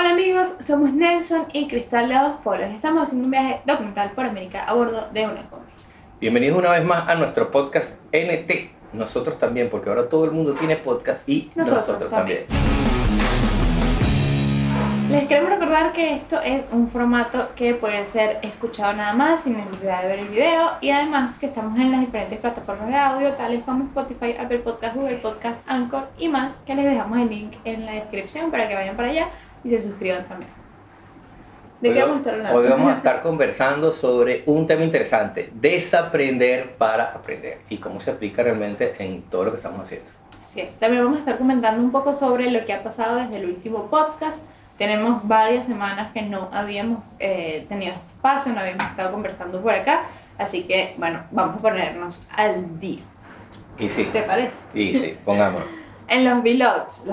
Hola amigos, somos Nelson y Cristal de Dos Polos. Estamos haciendo un viaje documental por América a bordo de una combi. Bienvenidos una vez más a nuestro podcast NT. Nosotros también, porque ahora todo el mundo tiene podcast y nosotros también. Les queremos recordar que esto es un formato que puede ser escuchado nada más sin necesidad de ver el video, y además que estamos en las diferentes plataformas de audio tales como Spotify, Apple Podcast, Google Podcast, Anchor y más, que les dejamos el link en la descripción para que vayan para allá y se suscriban también. ¿De qué vamos a estar hablando? Hoy vamos a estar conversando sobre un tema interesante: desaprender para aprender, y cómo se aplica realmente en todo lo que estamos haciendo. Así es. También vamos a estar comentando un poco sobre lo que ha pasado desde el último podcast. Tenemos varias semanas que no habíamos tenido espacio, no habíamos estado conversando por acá, así que bueno, vamos a ponernos al día. Y sí. ¿Te parece? Y sí, pongámonos. En los vlogs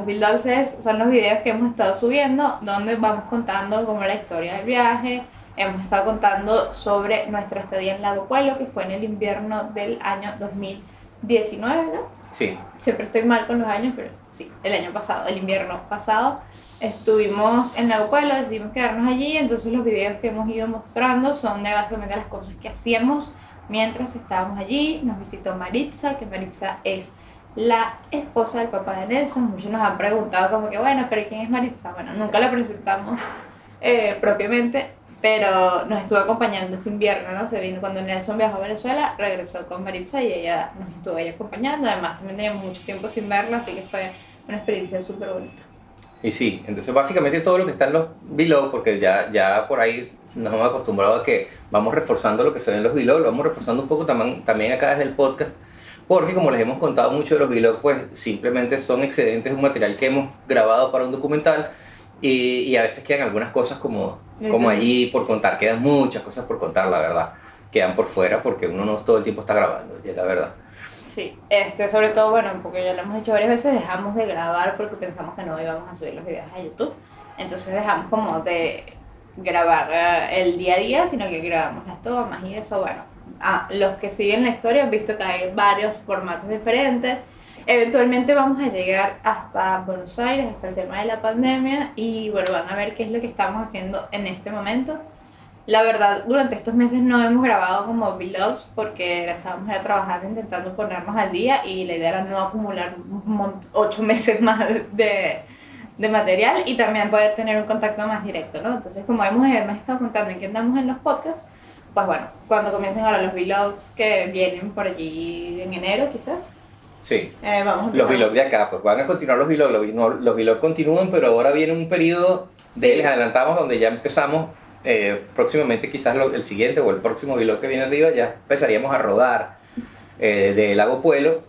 son los videos que hemos estado subiendo, donde vamos contando como la historia del viaje. Hemos estado contando sobre nuestra estadía en Lago Puelo, que fue en el invierno del año 2019, ¿no? Sí. Siempre estoy mal con los años, pero sí, el año pasado, el invierno pasado. Estuvimos en Lago Puelo, decidimos quedarnos allí, entonces los videos que hemos ido mostrando son de básicamente las cosas que hacíamos mientras estábamos allí. Nos visitó Maritza, que Maritza es la esposa del papá de Nelson. Muchos nos han preguntado como que, bueno, pero ¿quién es Maritza? Bueno, nunca la presentamos propiamente, pero nos estuvo acompañando ese invierno, ¿no? Se vino cuando Nelson viajó a Venezuela, regresó con Maritza y ella nos estuvo ahí acompañando. Además también teníamos mucho tiempo sin verla, así que fue una experiencia súper bonita. Y sí, entonces básicamente todo lo que está en los vlogs, porque ya por ahí nos hemos acostumbrado a que vamos reforzando lo que se ve en los vlogs, lo vamos reforzando un poco también acá desde el podcast, porque como les hemos contado mucho de los vlogs, pues simplemente son excedentes de un material que hemos grabado para un documental, y a veces quedan algunas cosas como allí por contar, quedan muchas cosas por contar, la verdad, quedan por fuera porque uno no todo el tiempo está grabando, y es la verdad. Sí, sobre todo, bueno, porque ya lo hemos hecho varias veces, dejamos de grabar porque pensamos que no íbamos a subir los videos a YouTube. Entonces dejamos como de grabar el día a día, sino que grabamos las tomas y eso, bueno. Los que siguen la historia han visto que hay varios formatos diferentes. Eventualmente vamos a llegar hasta Buenos Aires, hasta el tema de la pandemia, y bueno, van a ver qué es lo que estamos haciendo en este momento. La verdad, durante estos meses no hemos grabado como vlogs porque estábamos trabajando intentando ponernos al día, y la idea era no acumular 8 meses más de material y también poder tener un contacto más directo, ¿no? Entonces, como hemos estado contando en qué andamos en los podcasts, pues bueno, cuando comiencen ahora los vlogs que vienen por allí en enero quizás. Sí, vamos los vlogs de acá, pues van a continuar los vlogs continúan, pero ahora viene un periodo les adelantamos donde ya empezamos. Próximamente quizás el siguiente o el próximo vlog que viene arriba ya empezaríamos a rodar de Lago Puelo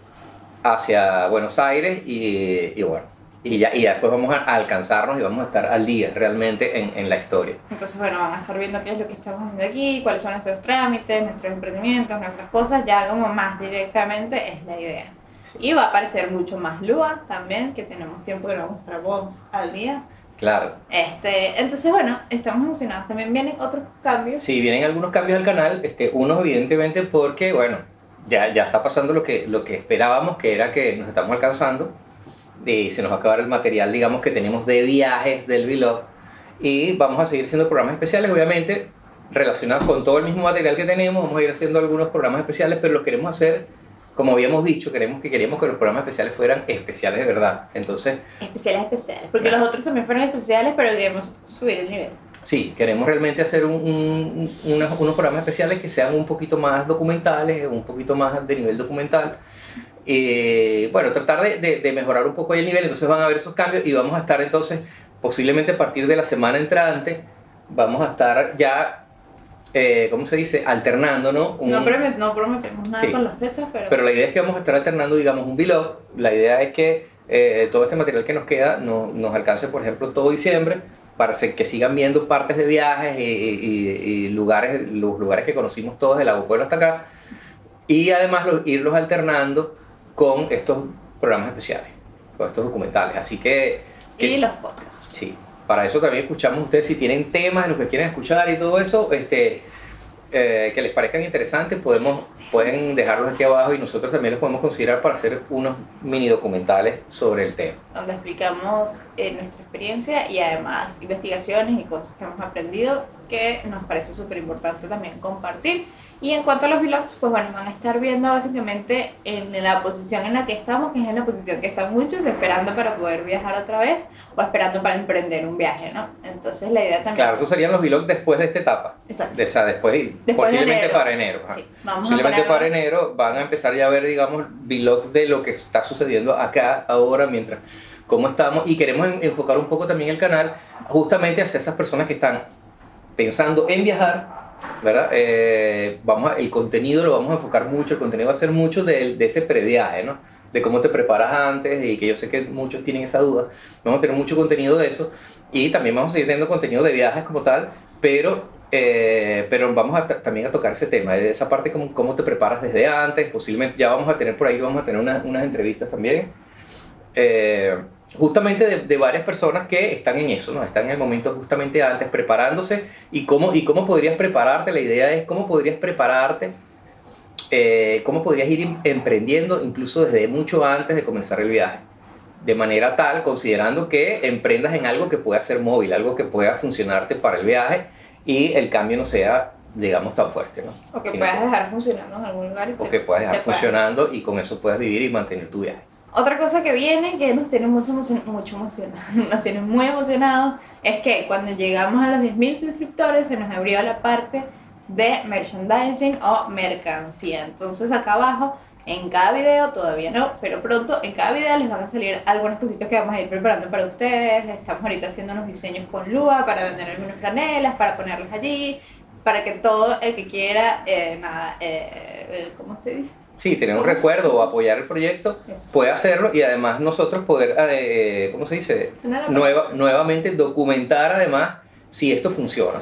hacia Buenos Aires, y bueno, y ya después vamos a alcanzarnos y vamos a estar al día realmente en la historia. Entonces bueno, van a estar viendo qué es lo que estamos haciendo aquí, cuáles son nuestros trámites, nuestros emprendimientos, nuestras cosas, ya como más directamente es la idea. Sí. Y va a aparecer mucho más Lua también, que tenemos tiempo que no mostramos al día. Claro. Entonces, bueno, estamos emocionados. También vienen otros cambios. Sí, vienen algunos cambios al canal, unos evidentemente porque, bueno, ya está pasando lo que esperábamos, que era que nos estamos alcanzando, y se nos va a acabar el material, digamos, que tenemos de viajes del vlog, y vamos a seguir haciendo programas especiales, obviamente, relacionados con todo el mismo material que tenemos. Vamos a ir haciendo algunos programas especiales, pero los queremos hacer, como habíamos dicho, queríamos que los programas especiales fueran especiales de verdad. Entonces, especiales, porque los otros también fueron especiales, pero queremos subir el nivel. Sí, queremos realmente hacer unos programas especiales que sean un poquito más documentales, un poquito más de nivel documental. Bueno, tratar de mejorar un poco el nivel. Entonces van a ver esos cambios, y vamos a estar entonces, posiblemente a partir de la semana entrante, vamos a estar ya... ¿cómo se dice? Alternando, ¿no? No prometemos nada, sí, con las fechas, pero la idea es que vamos a estar alternando, digamos, un vlog. La idea es que todo este material que nos queda nos alcance, por ejemplo, todo diciembre, para que sigan viendo partes de viajes y los lugares que conocimos todos de Lago Puelo hasta acá, y además irlos alternando con estos programas especiales, con estos documentales. Así que y los podcasts. Sí. Para eso también escuchamos ustedes si tienen temas de los que quieren escuchar y todo eso, que les parezcan interesantes, podemos pueden dejarlos aquí abajo y nosotros también los podemos considerar para hacer unos mini documentales sobre el tema. Donde explicamos nuestra experiencia y además investigaciones y cosas que hemos aprendido que nos parece súper importante también compartir. Y en cuanto a los vlogs, pues bueno, van a estar viendo básicamente en la posición en la que estamos, que es en la posición que están muchos, esperando para poder viajar otra vez o esperando para emprender un viaje, ¿no? Entonces la idea también... Claro, esos serían los vlogs después de esta etapa. Exacto. O sea, después posiblemente de para enero. Sí, vamos posiblemente a para enero van a empezar ya a ver, digamos, vlogs de lo que está sucediendo acá, ahora, mientras cómo estamos. Y queremos enfocar un poco también el canal justamente hacia esas personas que están pensando en viajar, ¿verdad? El contenido lo vamos a enfocar mucho, el contenido va a ser mucho de ese previaje, ¿no? De cómo te preparas antes y que yo sé que muchos tienen esa duda. Vamos a tener mucho contenido de eso y también vamos a seguir teniendo contenido de viajes como tal, pero vamos también a tocar ese tema, de esa parte cómo te preparas desde antes. Posiblemente ya vamos a tener por ahí, vamos a tener unas entrevistas también. Justamente de varias personas que están en eso, ¿no? Están en el momento justamente antes preparándose y cómo podrías prepararte. La idea es cómo podrías prepararte, cómo podrías ir emprendiendo incluso desde mucho antes de comenzar el viaje, de manera tal, considerando que emprendas en algo que pueda ser móvil, algo que pueda funcionarte para el viaje y el cambio no sea, digamos, tan fuerte, ¿no? O que puedas dejar funcionando en algún lugar. O que puedas dejar funcionando y con eso puedas vivir y mantener tu viaje. Otra cosa que viene, que nos tiene mucho emocionados, nos tiene muy emocionados, es que cuando llegamos a los 10.000 suscriptores se nos abrió la parte de merchandising o mercancía. Entonces acá abajo, en cada video, todavía no, pero pronto en cada video les van a salir algunas cositas que vamos a ir preparando para ustedes. Estamos ahorita haciendo unos diseños con Lua para vender algunas franelas, para ponerlas allí, para que todo el que quiera, ¿cómo se dice? Sí, tener un recuerdo o apoyar el proyecto, puede hacerlo y además nosotros poder, ¿cómo se dice? Nuevamente documentar además si esto funciona,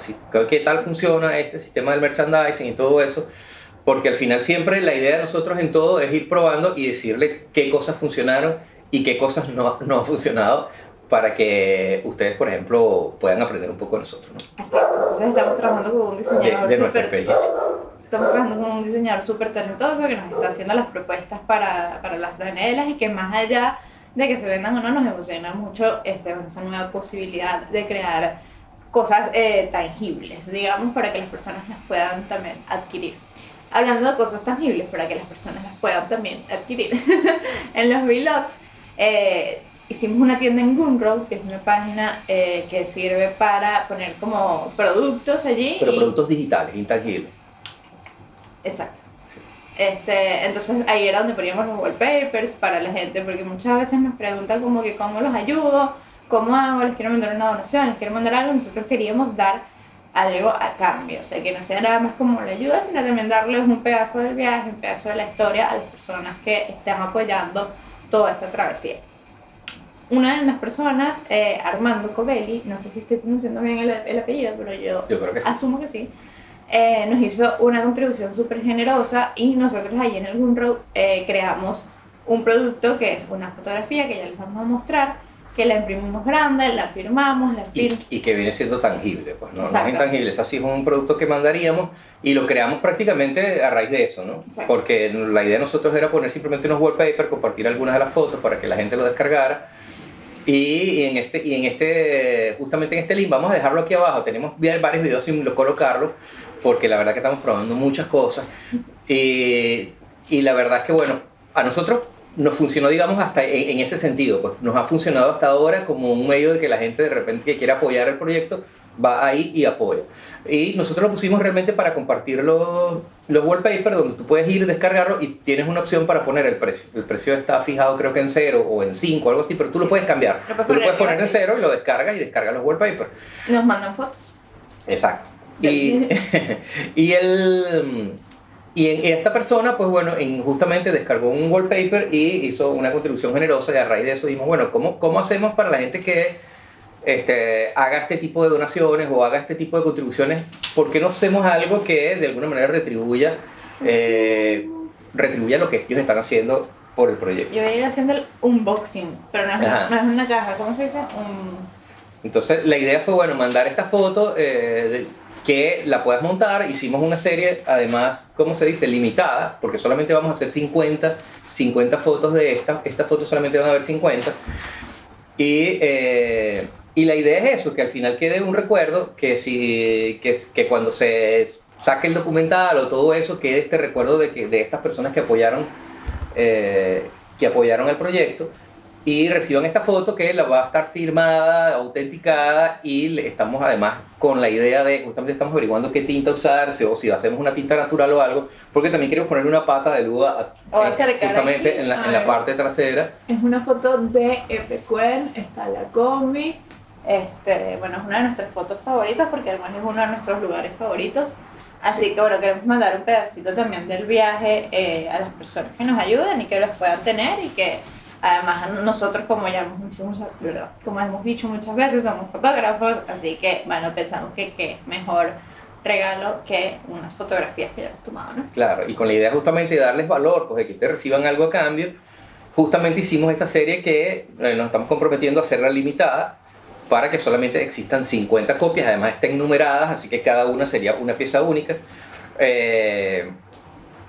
qué tal funciona este sistema del merchandising y todo eso, porque al final siempre la idea de nosotros en todo es ir probando y decirle qué cosas funcionaron y qué cosas no han funcionado para que ustedes, por ejemplo, puedan aprender un poco de nosotros, ¿no? Así es, entonces estamos trabajando con un diseñador de nuestra experiencia. Estamos trabajando con un diseñador súper talentoso que nos está haciendo las propuestas para las franelas y que más allá de que se vendan o no, nos emociona mucho esa nueva posibilidad de crear cosas tangibles, digamos, para que las personas las puedan también adquirir. Hablando de cosas tangibles, para que las personas las puedan también adquirir, en los vlogs hicimos una tienda en Gumroad, que es una página que sirve para poner como productos allí. Pero productos digitales, intangibles. Exacto. Entonces ahí era donde poníamos los wallpapers para la gente, porque muchas veces nos preguntan como que cómo los ayudo, cómo hago, les quiero mandar una donación, les quiero mandar algo. Nosotros queríamos dar algo a cambio, o sea, que no sea nada más como la ayuda, sino también darles un pedazo del viaje, un pedazo de la historia a las personas que están apoyando toda esta travesía. Una de las personas, Armando Covelli, no sé si estoy pronunciando bien el apellido, pero yo creo que sí. Asumo que sí, nos hizo una contribución súper generosa y nosotros ahí en el Gumroad creamos un producto que es una fotografía que ya les vamos a mostrar, que la imprimimos grande, la firmamos, y que viene siendo tangible, pues no es intangible, es así, es un producto que mandaríamos y lo creamos prácticamente a raíz de eso, ¿no? Exacto. Porque la idea de nosotros era poner simplemente unos wallpapers, compartir algunas de las fotos para que la gente lo descargara. Justamente en este link vamos a dejarlo aquí abajo. Tenemos varios videos sin colocarlos porque la verdad que estamos probando muchas cosas y la verdad que bueno, a nosotros nos funcionó, digamos, hasta en ese sentido, pues nos ha funcionado hasta ahora como un medio de que la gente de repente que quiera apoyar el proyecto va ahí y apoya. Y nosotros lo pusimos realmente para compartir los wallpapers, donde tú puedes ir, descargarlo y tienes una opción para poner el precio. El precio está fijado creo que en 0 o en 5, algo así, pero tú lo puedes cambiar. Tú lo puedes poner en 0 y lo descargas y descargas los wallpapers. Nos mandan fotos. Exacto. Y esta persona, pues bueno, justamente descargó un wallpaper y hizo una contribución generosa y a raíz de eso dijimos, bueno, ¿cómo hacemos para la gente que haga este tipo de donaciones o haga este tipo de contribuciones? ¿Por qué no hacemos algo que de alguna manera retribuya lo que ellos están haciendo por el proyecto? Yo voy a ir haciendo el unboxing, pero no es una caja, ¿cómo se dice? Entonces la idea fue, bueno, mandar esta foto, que la puedas montar. Hicimos una serie, además, ¿cómo se dice? Limitada, porque solamente vamos a hacer 50 fotos de estas fotos solamente van a haber 50. Y la idea es eso, que al final quede un recuerdo, que cuando se saque el documental o todo eso, quede este recuerdo de estas personas que apoyaron el proyecto, y reciban esta foto que la va a estar firmada, autenticada, y estamos además con la idea de, justamente estamos averiguando qué tinta usar, o si hacemos una tinta natural o algo, porque también queremos ponerle una pata de luz justamente aquí, en la parte trasera. Es una foto de Epecuén, está la combi. Bueno, es una de nuestras fotos favoritas porque además es uno de nuestros lugares favoritos. Así que bueno, queremos mandar un pedacito también del viaje a las personas que nos ayudan y que los puedan tener, y que además nosotros, como ya hemos dicho muchas veces, somos fotógrafos, así que bueno, pensamos que qué mejor regalo que unas fotografías que ya hemos tomado, ¿no? Claro, y con la idea justamente de darles valor, pues de que ustedes reciban algo a cambio, justamente hicimos esta serie que nos estamos comprometiendo a hacerla limitada, para que solamente existan 50 copias, además estén numeradas, así que cada una sería una pieza única.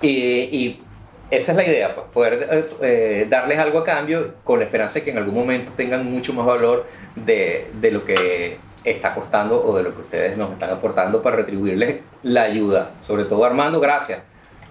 Y esa es la idea, pues, poder darles algo a cambio, con la esperanza de que en algún momento tengan mucho más valor de lo que está costando o de lo que ustedes nos están aportando para retribuirles la ayuda. Sobre todo, Armando, gracias.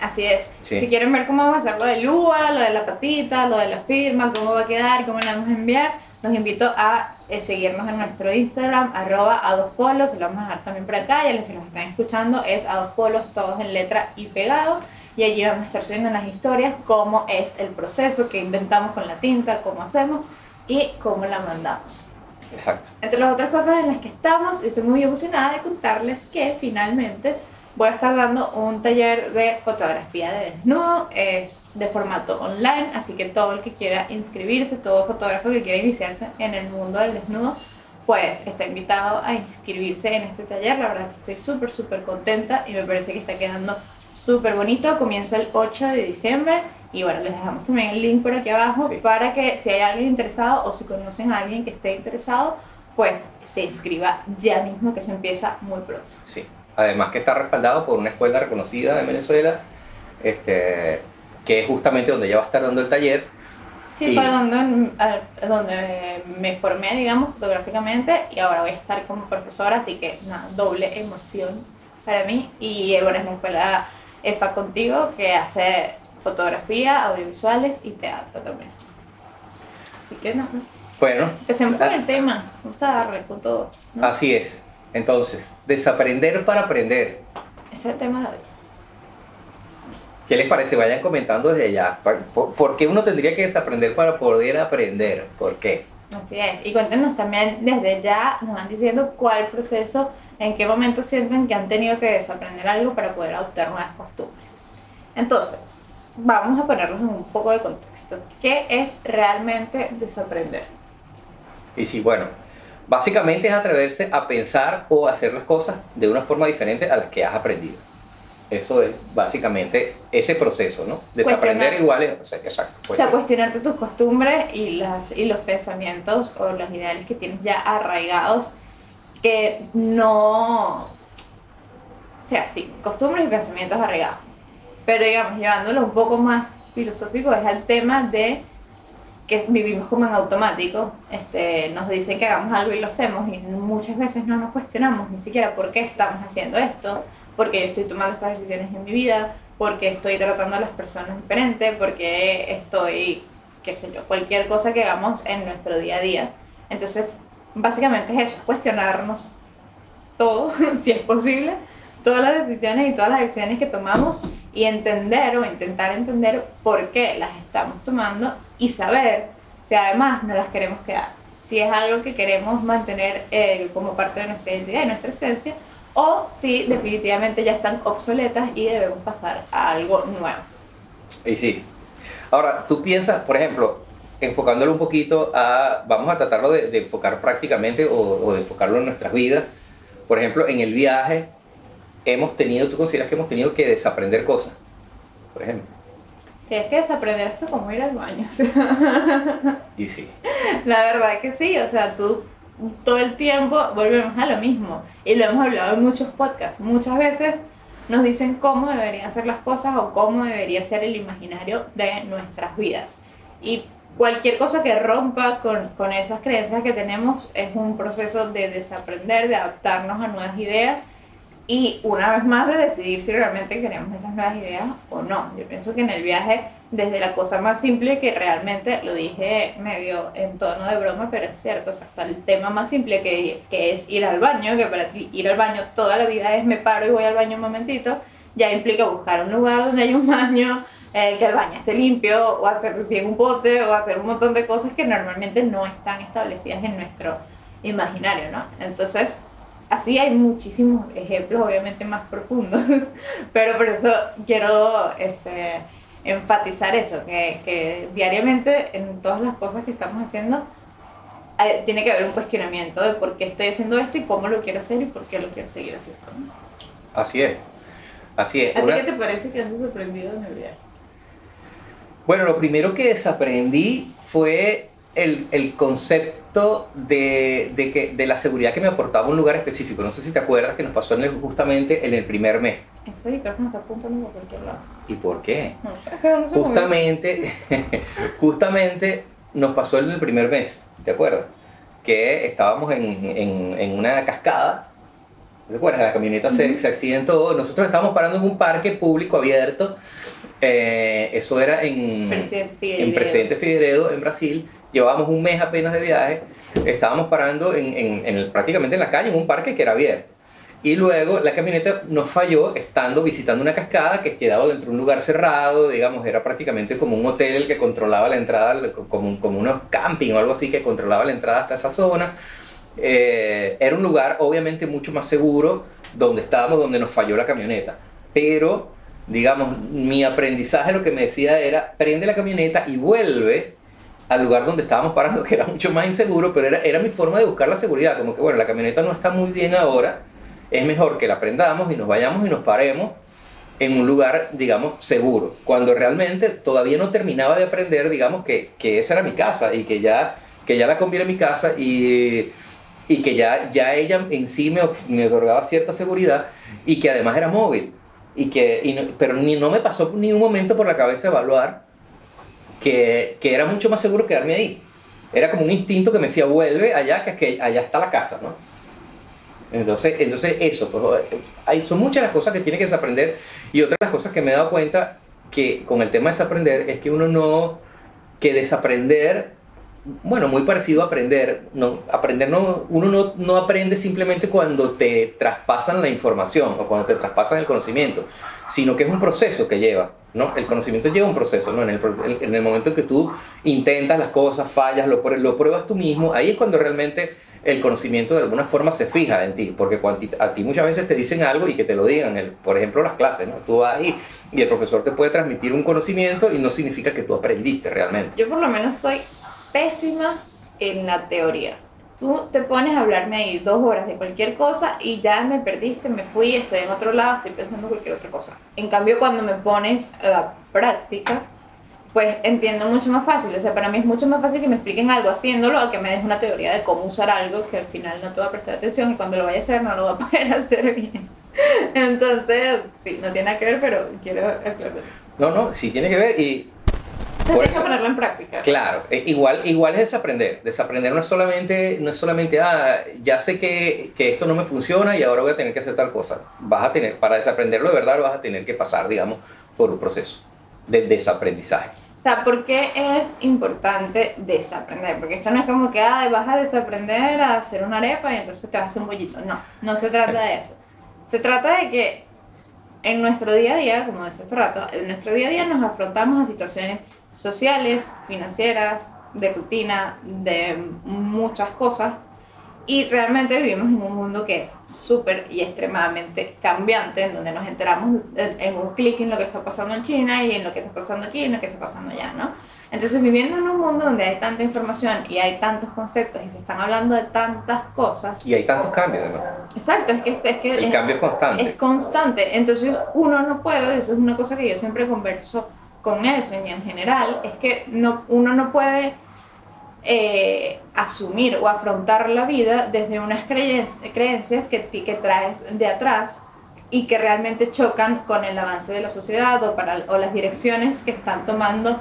Así es. Sí. Si quieren ver cómo vamos a hacer lo del UA, lo de la patita, lo de la firma, cómo va a quedar, cómo la vamos a enviar, los invito a seguirnos en nuestro Instagram, @a2polos, lo vamos a dejar también por acá, y a los que nos están escuchando es a2polos, todos en letra y pegado, y allí vamos a estar subiendo en las historias cómo es el proceso que inventamos con la tinta, cómo hacemos y cómo la mandamos. Exacto. Entre las otras cosas en las que estamos, estoy muy emocionada de contarles que finalmente voy a estar dando un taller de fotografía de desnudo, es de formato online, así que todo el que quiera inscribirse, todo fotógrafo que quiera iniciarse en el mundo del desnudo, pues está invitado a inscribirse en este taller. La verdad que estoy súper contenta y me parece que está quedando súper bonito. Comienza el 8 de diciembre y bueno, les dejamos también el link por aquí abajo, sí, para que si hay alguien interesado o si conocen a alguien que esté interesado, pues se inscriba ya mismo, que se empieza muy pronto. Sí. Además que está respaldado por una escuela reconocida de Venezuela, que es justamente donde ella va a estar dando el taller. Sí, fue donde me formé, digamos, fotográficamente, y ahora voy a estar como profesora, así que una doble emoción para mí. Y bueno, es la escuela EFA Contigo, que hace fotografía, audiovisuales y teatro también. Así que no. Bueno. Empecemos con el tema, vamos a darle con todo, ¿no? Así es. Entonces, desaprender para aprender. Ese es el tema de hoy. ¿Qué les parece? Vayan comentando desde ya. ¿Por qué uno tendría que desaprender para poder aprender? ¿Por qué? Así es. Y cuéntenos también desde ya, nos van diciendo cuál proceso, en qué momento sienten que han tenido que desaprender algo para poder adoptar nuevas costumbres. Entonces, vamos a ponernos en un poco de contexto. ¿Qué es realmente desaprender? Y sí, bueno, básicamente es atreverse a pensar o hacer las cosas de una forma diferente a las que has aprendido. Eso es básicamente ese proceso, ¿no? Desaprender igual es, exacto. O sea, cuestionarte tus costumbres y los pensamientos o los ideales que tienes ya arraigados, que no... O sea, sí, costumbres y pensamientos arraigados. Pero digamos, llevándolo un poco más filosófico, es el tema de que vivimos como en automático. Nos dicen que hagamos algo y lo hacemos, y muchas veces no nos cuestionamos ni siquiera por qué estamos haciendo esto, por qué yo estoy tomando estas decisiones en mi vida, por qué estoy tratando a las personas diferente, por qué estoy, qué sé yo, cualquier cosa que hagamos en nuestro día a día. Entonces, básicamente es eso, cuestionarnos todo, si es posible, todas las decisiones y todas las acciones que tomamos, y entender o intentar entender por qué las estamos tomando, y saber si además no las queremos quedar, si es algo que queremos mantener como parte de nuestra identidad y nuestra esencia, o si definitivamente ya están obsoletas y debemos pasar a algo nuevo. Y sí. Ahora, tú piensas, por ejemplo, enfocándolo un poquito vamos a tratarlo de enfocar prácticamente o de enfocarlo en nuestras vidas. Por ejemplo, en el viaje ¿tú consideras que hemos tenido que desaprender cosas? Por ejemplo. Tienes que desaprender esto como ir al baño. Y sí. La verdad que sí, o sea, tú todo el tiempo volvemos a lo mismo. Y lo hemos hablado en muchos podcasts. Muchas veces nos dicen cómo deberían ser las cosas o cómo debería ser el imaginario de nuestras vidas. Y cualquier cosa que rompa con esas creencias que tenemos es un proceso de desaprender, de adaptarnos a nuevas ideas y una vez más de decidir si realmente queremos esas nuevas ideas o no. Yo pienso que en el viaje, desde la cosa más simple, que realmente lo dije medio en tono de broma, pero es cierto, o sea, hasta el tema más simple que es ir al baño, que para ti ir al baño toda la vida es me paro y voy al baño un momentito, ya implica buscar un lugar donde haya un baño, que el baño esté limpio, o hacer pipí en un bote, o hacer un montón de cosas que normalmente no están establecidas en nuestro imaginario, ¿no? Entonces, así hay muchísimos ejemplos, obviamente más profundos, pero por eso quiero enfatizar eso, que diariamente en todas las cosas que estamos haciendo tiene que haber un cuestionamiento de por qué estoy haciendo esto y cómo lo quiero hacer y por qué lo quiero seguir haciendo, ¿no? Así es, así es. ¿A ti qué te parece que has desaprendido en el viaje? Bueno, lo primero que desaprendí fue el concepto de la seguridad que me aportaba un lugar específico. No sé si te acuerdas que nos pasó justamente en el primer mes. Ese micrófono está apuntando por cualquier lado. ¿Y por qué? No sé, pero no sé Justamente nos pasó en el primer mes, ¿te acuerdas? Que estábamos en una cascada. ¿Te acuerdas? La camioneta se accidentó. Nosotros estábamos parando en un parque público abierto. Eso era en Presidente Figueiredo, en Brasil. Llevábamos un mes apenas de viaje. Estábamos parando prácticamente en la calle, en un parque que era abierto. Y luego la camioneta nos falló estando visitando una cascada que quedaba dentro de un lugar cerrado, digamos, era prácticamente como un hotel que controlaba la entrada, como unos camping o algo así que controlaba la entrada hasta esa zona. Era un lugar obviamente mucho más seguro donde estábamos, donde nos falló la camioneta. Pero, digamos, mi aprendizaje lo que me decía era, prende la camioneta y vuelve al lugar donde estábamos parando, que era mucho más inseguro, pero era mi forma de buscar la seguridad, como que bueno, la camioneta no está muy bien ahora, es mejor que la prendamos y nos vayamos y nos paremos en un lugar, digamos, seguro, cuando realmente todavía no terminaba de aprender, digamos, que esa era mi casa y que ya la conviene mi casa y que ya ella en sí me otorgaba cierta seguridad y que además era móvil, pero no me pasó ni un momento por la cabeza evaluar que era mucho más seguro quedarme ahí. Era como un instinto que me decía, vuelve allá, que allá está la casa, ¿no? Entonces eso, pues, son muchas las cosas que tiene que desaprender, y otra de las cosas que me he dado cuenta que con el tema de desaprender es que que desaprender, bueno, muy parecido a aprender, uno no aprende simplemente cuando te traspasan la información o cuando te traspasan el conocimiento, sino que es un proceso que lleva, ¿no? El conocimiento lleva un proceso, ¿no? En el momento en que tú intentas las cosas, fallas, lo pruebas tú mismo, ahí es cuando realmente el conocimiento de alguna forma se fija en ti, porque cuando a ti muchas veces te dicen algo y que te lo digan, por ejemplo las clases, ¿no? Tú vas y el profesor te puede transmitir un conocimiento y no significa que tú aprendiste realmente. Yo por lo menos soy pésima en la teoría. Tú te pones a hablarme ahí 2 horas de cualquier cosa y ya me perdiste, me fui, estoy en otro lado, estoy pensando en cualquier otra cosa. En cambio, cuando me pones a la práctica, pues entiendo mucho más fácil. O sea, para mí es mucho más fácil que me expliquen algo haciéndolo a que me des una teoría de cómo usar algo que al final no te va a prestar atención y cuando lo vaya a hacer no lo va a poder hacer bien. Entonces, sí, no tiene nada que ver, pero quiero aclarar. No, sí tiene que ver y... Tienes que ponerlo en práctica. Claro, igual es desaprender. Desaprender no es solamente ya sé que esto no me funciona y ahora voy a tener que hacer tal cosa. Para desaprenderlo de verdad vas a tener que pasar, digamos, por un proceso de desaprendizaje. O sea, ¿por qué es importante desaprender? Porque esto no es como que vas a desaprender a hacer una arepa y entonces te vas a hacer un bollito. No se trata de eso. Se trata de que en nuestro día a día, como decía hace rato, en nuestro día a día nos afrontamos a situaciones sociales, financieras, de rutina, de muchas cosas, y realmente vivimos en un mundo que es súper y extremadamente cambiante, en donde nos enteramos en un clic en lo que está pasando en China y en lo que está pasando aquí y en lo que está pasando allá, ¿no? Entonces, viviendo en un mundo donde hay tanta información y hay tantos conceptos y se están hablando de tantas cosas y hay tantos cambios, además. Exacto, es que el cambio es constante. Es constante. Entonces uno no puede, eso es una cosa que yo siempre converso con Nelson y en general, es que uno no puede asumir o afrontar la vida desde unas creencias que traes de atrás y que realmente chocan con el avance de la sociedad o las direcciones que están tomando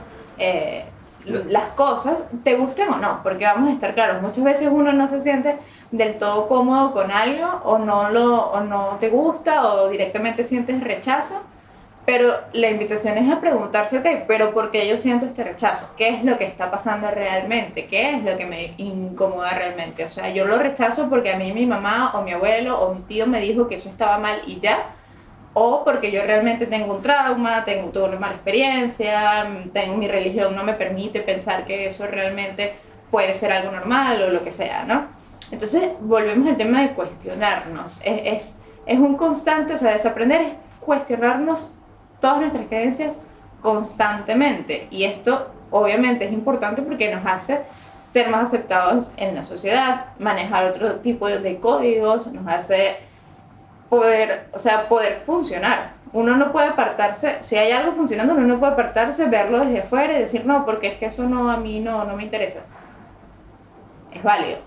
las cosas, te gusten o no, porque vamos a estar claros, muchas veces uno no se siente del todo cómodo con algo o no te gusta o directamente sientes rechazo, pero la invitación es a preguntarse, ok, pero ¿por qué yo siento este rechazo? ¿Qué es lo que está pasando realmente? ¿Qué es lo que me incomoda realmente? O sea, yo lo rechazo porque a mí mi mamá o mi abuelo o mi tío me dijo que eso estaba mal y ya, o porque yo realmente tengo un trauma, tuve una mala experiencia, mi religión no me permite pensar que eso realmente puede ser algo normal o lo que sea, ¿no? Entonces, volvemos al tema de cuestionarnos. Es un constante, o sea, desaprender es cuestionarnos todas nuestras creencias constantemente. Y esto, obviamente, es importante porque nos hace ser más aceptados en la sociedad, manejar otro tipo de códigos, nos hace poder funcionar. Uno no puede apartarse, si hay algo funcionando, uno no puede apartarse, verlo desde afuera y decir, no, porque es que eso no, a mí no me interesa. Es válido,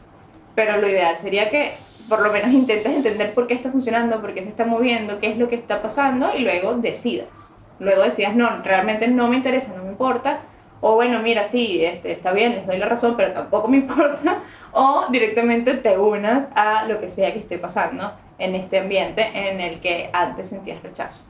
pero lo ideal sería que por lo menos intentes entender por qué está funcionando, por qué se está moviendo, qué es lo que está pasando y luego decidas. Luego decidas, no, realmente no me interesa, no me importa, o bueno, mira, sí, está bien, les doy la razón, pero tampoco me importa, o directamente te unas a lo que sea que esté pasando en este ambiente en el que antes sentías rechazo.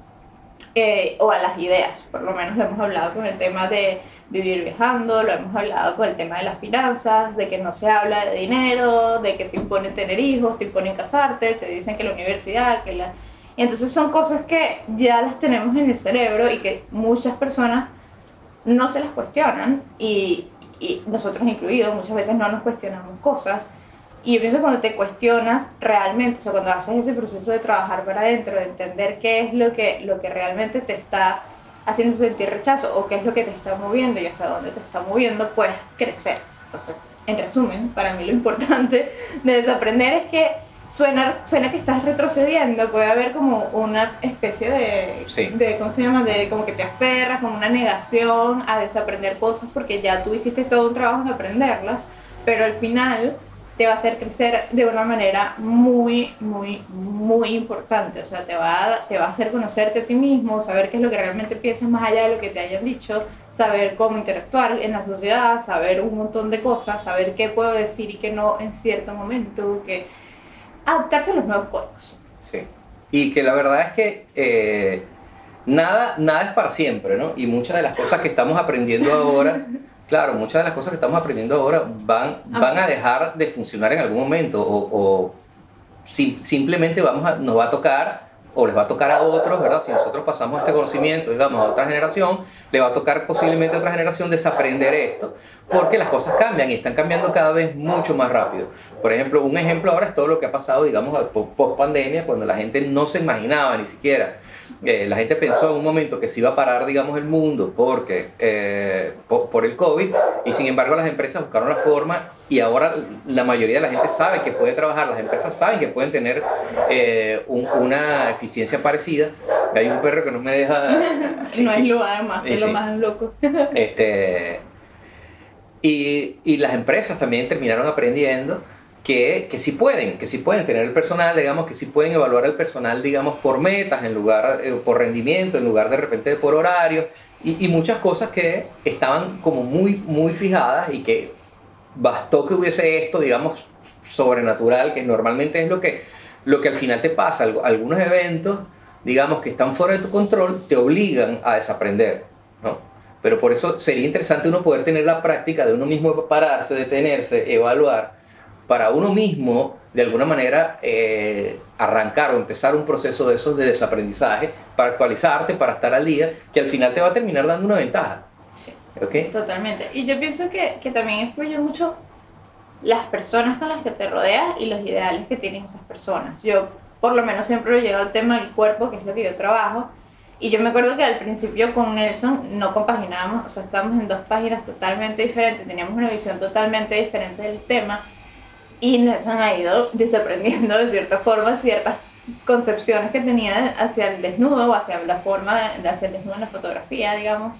O a las ideas, por lo menos lo hemos hablado con el tema de vivir viajando, lo hemos hablado con el tema de las finanzas, de que no se habla de dinero, de que te imponen tener hijos, te imponen casarte, te dicen que la universidad, Y entonces son cosas que ya las tenemos en el cerebro y que muchas personas no se las cuestionan y nosotros incluidos muchas veces no nos cuestionamos cosas. Y yo pienso que cuando te cuestionas realmente, o sea, cuando haces ese proceso de trabajar para adentro, de entender qué es lo que realmente te está haciendo sentir rechazo o qué es lo que te está moviendo y hacia dónde te está moviendo, puedes crecer. Entonces, en resumen, para mí lo importante de desaprender es que suena que estás retrocediendo, puede haber como una especie de ¿cómo se llama? De como que te aferras, como una negación a desaprender cosas porque ya tú hiciste todo un trabajo en aprenderlas, pero al final te va a hacer crecer de una manera muy, muy, muy importante. O sea, te va a hacer conocerte a ti mismo, saber qué es lo que realmente piensas más allá de lo que te hayan dicho, saber cómo interactuar en la sociedad, saber un montón de cosas, saber qué puedo decir y qué no en cierto momento, adaptarse a los nuevos códigos. Sí. Y que la verdad es que nada es para siempre, ¿no? Y muchas de las cosas que estamos aprendiendo ahora... Claro, muchas de las cosas que estamos aprendiendo ahora van a dejar de funcionar en algún momento o simplemente nos va a tocar o les va a tocar a otros, ¿verdad? Si nosotros pasamos este conocimiento, digamos, a otra generación, le va a tocar posiblemente a otra generación desaprender esto, porque las cosas cambian y están cambiando cada vez mucho más rápido. Por ejemplo, un ejemplo ahora es todo lo que ha pasado, digamos, post pandemia, cuando la gente no se imaginaba ni siquiera. La gente pensó en un momento que se iba a parar, digamos, el mundo porque, por el COVID, y sin embargo las empresas buscaron la forma y ahora la mayoría de la gente sabe que puede trabajar, las empresas saben que pueden tener una eficiencia parecida. Hay un perro que no me deja... No es lo además, es lo más loco. Y las empresas también terminaron aprendiendo que sí pueden tener el personal, digamos, que sí pueden evaluar el personal, digamos, por metas, en lugar, por rendimiento, en lugar de repente por horarios, y muchas cosas que estaban como muy fijadas y que bastó que hubiese esto, digamos, sobrenatural, que normalmente es lo que al final te pasa. Algunos eventos, digamos, que están fuera de tu control, te obligan a desaprender, ¿no? Pero por eso sería interesante uno poder tener la práctica de uno mismo pararse, detenerse, evaluar, para uno mismo, de alguna manera, arrancar o empezar un proceso de esos de desaprendizaje, para actualizarte, para estar al día, que al final te va a terminar dando una ventaja. Sí, ¿Okay? Totalmente. Y yo pienso que también influye mucho las personas con las que te rodeas y los ideales que tienen esas personas. Yo, por lo menos, siempre he llegado al tema del cuerpo, que es lo que yo trabajo, y yo me acuerdo que al principio con Nelson no compaginábamos, o sea, estábamos en dos páginas totalmente diferentes, teníamos una visión totalmente diferente del tema, y Nelson ha ido desaprendiendo de cierta forma ciertas concepciones que tenía hacia el desnudo o hacia la forma de hacer el desnudo en la fotografía, digamos.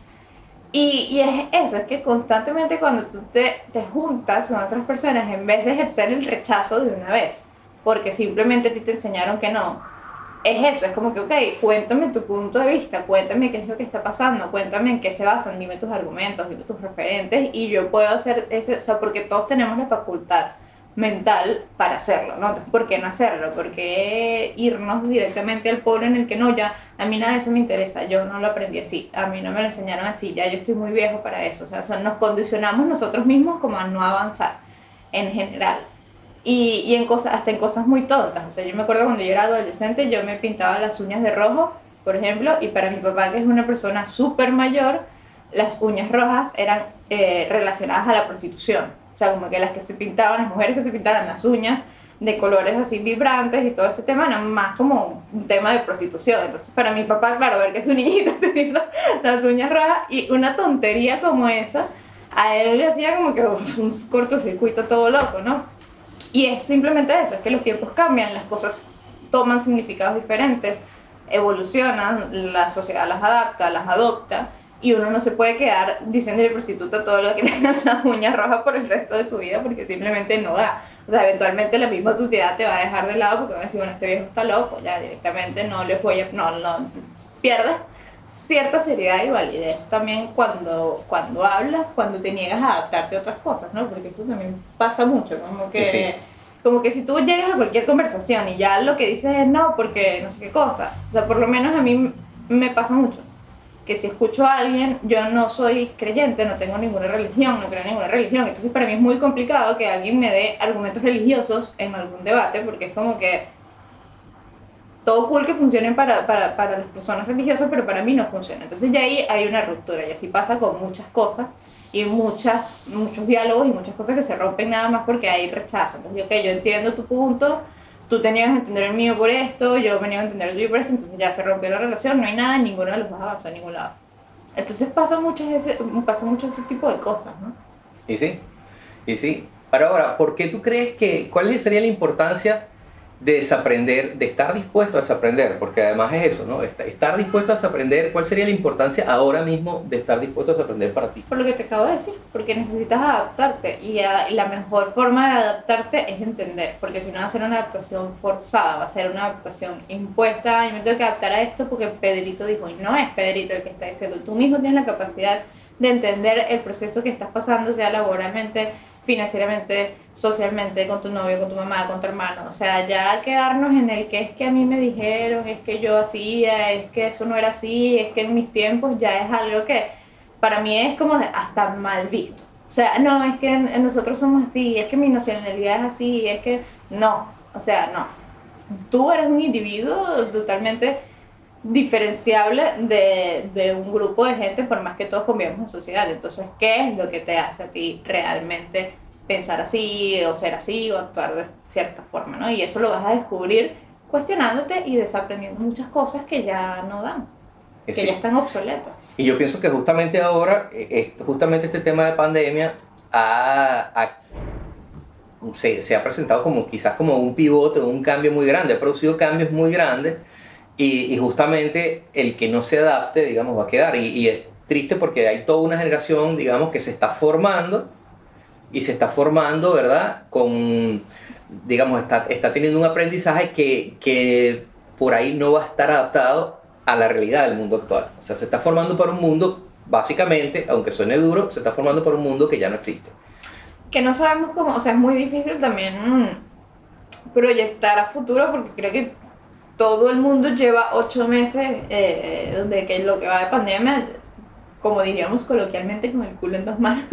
Y es eso, es que constantemente cuando tú te juntas con otras personas, en vez de ejercer el rechazo de una vez, porque simplemente a ti te enseñaron que no, es eso, es como que, ok, cuéntame tu punto de vista, cuéntame qué es lo que está pasando, cuéntame en qué se basan, dime tus argumentos, dime tus referentes, y yo puedo hacer ese, o sea, porque todos tenemos la facultad mental para hacerlo, ¿no? Entonces, ¿por qué no hacerlo? ¿Por qué irnos directamente al polo en el que no, ya, a mí nada de eso me interesa, yo no lo aprendí así, a mí no me lo enseñaron así, ya yo estoy muy viejo para eso, o sea, nos condicionamos nosotros mismos como a no avanzar en general. Y en cosas, hasta en cosas muy tontas. O sea, yo me acuerdo cuando yo era adolescente, yo me pintaba las uñas de rojo, por ejemplo, y para mi papá, que es una persona súper mayor, las uñas rojas eran relacionadas a la prostitución. O sea, como que las que se pintaban, las mujeres que se pintaban las uñas de colores así vibrantes y todo este tema era más como un tema de prostitución. Entonces, para mi papá, claro, ver que su niñita tenía las uñas rojas y una tontería como esa, a él le hacía como que uf, un cortocircuito todo loco, ¿no? Y es simplemente eso, es que los tiempos cambian, las cosas toman significados diferentes, evolucionan, la sociedad las adapta, las adopta, y uno no se puede quedar diciéndole prostituta a todo lo que tenga las uñas rojas por el resto de su vida, porque simplemente no da. O sea, eventualmente la misma sociedad te va a dejar de lado porque va a decir, bueno, este viejo está loco, ya directamente no les voy a... No, pierdes cierta seriedad y validez también cuando hablas, cuando te niegas a adaptarte a otras cosas, ¿no? Porque eso también pasa mucho, como que, Sí. como que si tú llegas a cualquier conversación y ya lo que dices es no, porque no sé qué cosa, o sea, por lo menos a mí me pasa mucho, que si escucho a alguien, yo no soy creyente, no tengo ninguna religión, no creo en ninguna religión, entonces para mí es muy complicado que alguien me dé argumentos religiosos en algún debate, porque es como que todo cool que funcionen para las personas religiosas, pero para mí no funciona. Entonces ya ahí hay una ruptura y así pasa con muchas cosas y muchos diálogos y muchas cosas que se rompen nada más porque hay rechazo. Entonces, ok, yo entiendo tu punto, tú te niegas a entender el mío por esto, yo me niego a entender el tuyo por esto, entonces ya se rompió la relación, no hay nada, ninguno de los dos avanza a ningún lado. Entonces pasa mucho ese tipo de cosas, ¿no? Y sí, y sí. Ahora, ¿por qué tú crees cuál sería la importancia de desaprender, de estar dispuesto a desaprender? Porque además es eso, ¿no? Estar dispuesto a desaprender, ¿cuál sería la importancia ahora mismo de estar dispuesto a desaprender para ti? Por lo que te acabo de decir, porque necesitas adaptarte y la mejor forma de adaptarte es entender, porque si no va a ser una adaptación forzada, va a ser una adaptación impuesta, yo me tengo que adaptar a esto porque Pedrito dijo, y no es Pedrito el que está diciendo, tú mismo tienes la capacidad de entender el proceso que estás pasando, sea laboralmente, financieramente, socialmente, con tu novio, con tu mamá, con tu hermano, o sea, ya quedarnos en el que es que a mí me dijeron, es que yo hacía, es que eso no era así, es que en mis tiempos ya es algo que para mí es como hasta mal visto. O sea, no, es que nosotros somos así, es que mi nacionalidad es así, es que no, o sea, no. Tú eres un individuo totalmente diferenciable de un grupo de gente, por más que todos convivamos en sociedad. Entonces, ¿qué es lo que te hace a ti realmente pensar así, o ser así, o actuar de cierta forma, ¿no? Y eso lo vas a descubrir cuestionándote y desaprendiendo muchas cosas que ya no dan, que Sí. ya están obsoletas. Y yo pienso que justamente ahora, justamente este tema de pandemia se ha presentado como quizás como un pivote, un cambio muy grande, ha producido cambios muy grandes y justamente el que no se adapte, digamos, va a quedar. Y es triste porque hay toda una generación, digamos, que se está formando y se está formando, ¿verdad? Digamos, está teniendo un aprendizaje que por ahí no va a estar adaptado a la realidad del mundo actual. O sea, se está formando para un mundo, básicamente, aunque suene duro, se está formando para un mundo que ya no existe. Que no sabemos cómo, o sea, es muy difícil también proyectar a futuro porque creo que todo el mundo lleva 8 meses de que lo que va de pandemia, como diríamos coloquialmente, con el culo en 2 manos,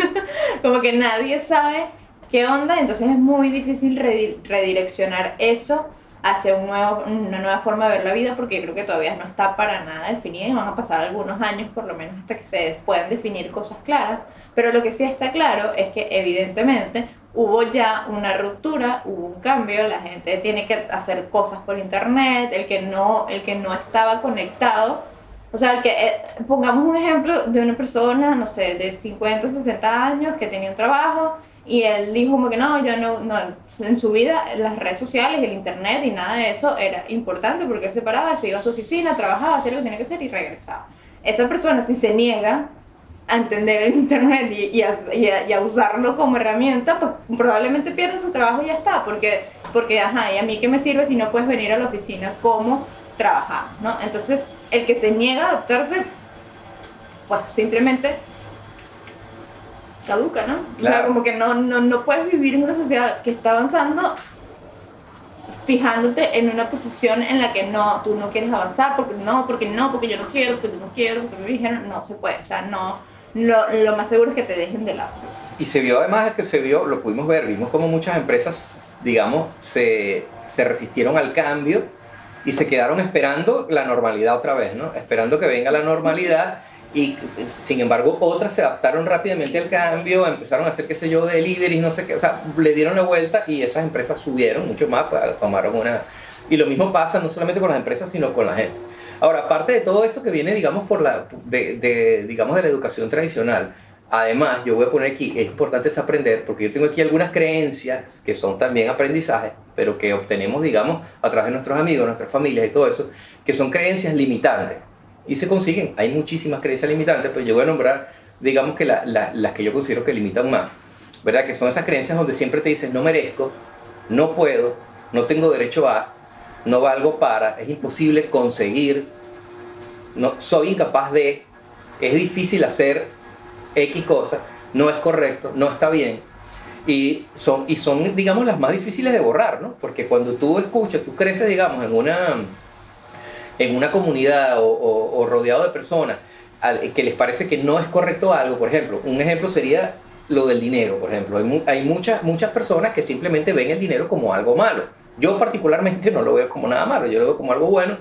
como que nadie sabe qué onda, entonces es muy difícil redireccionar eso hacia una nueva forma de ver la vida porque creo que todavía no está para nada definida y van a pasar algunos años por lo menos hasta que se puedan definir cosas claras, pero lo que sí está claro es que evidentemente hubo ya una ruptura, hubo un cambio, la gente tiene que hacer cosas por internet, el que no estaba conectado, o sea, pongamos un ejemplo de una persona, no sé, de 50, 60 años que tenía un trabajo y él dijo como que no, yo no, en su vida las redes sociales, el internet y nada de eso era importante porque él se paraba, se iba a su oficina, trabajaba, hacía lo que tenía que hacer y regresaba. Esa persona si se niega a entender el internet y a usarlo como herramienta, pues probablemente pierden su trabajo y ya está, porque ajá, ¿y a mí qué me sirve si no puedes venir a la oficina? ¿Cómo trabajar? ¿No? Entonces, el que se niega a adaptarse, pues simplemente caduca, ¿no? Claro. O sea, como que no puedes vivir en una sociedad que está avanzando fijándote en una posición en la que tú no quieres avanzar, porque yo no quiero, porque me dijeron, no se puede, o sea, lo más seguro es que te dejen de lado. Y se vio además, lo pudimos ver, vimos como muchas empresas, digamos, se resistieron al cambio y se quedaron esperando la normalidad otra vez, ¿no? Esperando que venga la normalidad. Y sin embargo otras se adaptaron rápidamente al cambio, empezaron a hacer, qué sé yo, deliveries, no sé qué, o sea, le dieron la vuelta y esas empresas subieron mucho más, pues, tomaron una... Y lo mismo pasa no solamente con las empresas, sino con la gente. Ahora, aparte de todo esto que viene, digamos, digamos, de la educación tradicional, además, yo voy a poner aquí, es importante aprender, porque yo tengo aquí algunas creencias que son también aprendizajes, pero que obtenemos, digamos, a través de nuestros amigos, nuestras familias y todo eso, que son creencias limitantes. Y se consiguen, hay muchísimas creencias limitantes, pero yo voy a nombrar, digamos que las que yo considero que limitan más, ¿verdad? Que son esas creencias donde siempre te dicen, no merezco, no puedo, no tengo derecho a, no valgo para, es imposible conseguir, no, soy incapaz de, es difícil hacer X cosas, no es correcto, no está bien. Y son, digamos, las más difíciles de borrar, ¿no? Porque cuando tú escuchas, tú creces, digamos, en una comunidad o rodeado de personas que les parece que no es correcto algo, por ejemplo, un ejemplo sería lo del dinero, por ejemplo. Hay muchas personas que simplemente ven el dinero como algo malo. Yo particularmente no lo veo como nada malo, yo lo veo como algo bueno,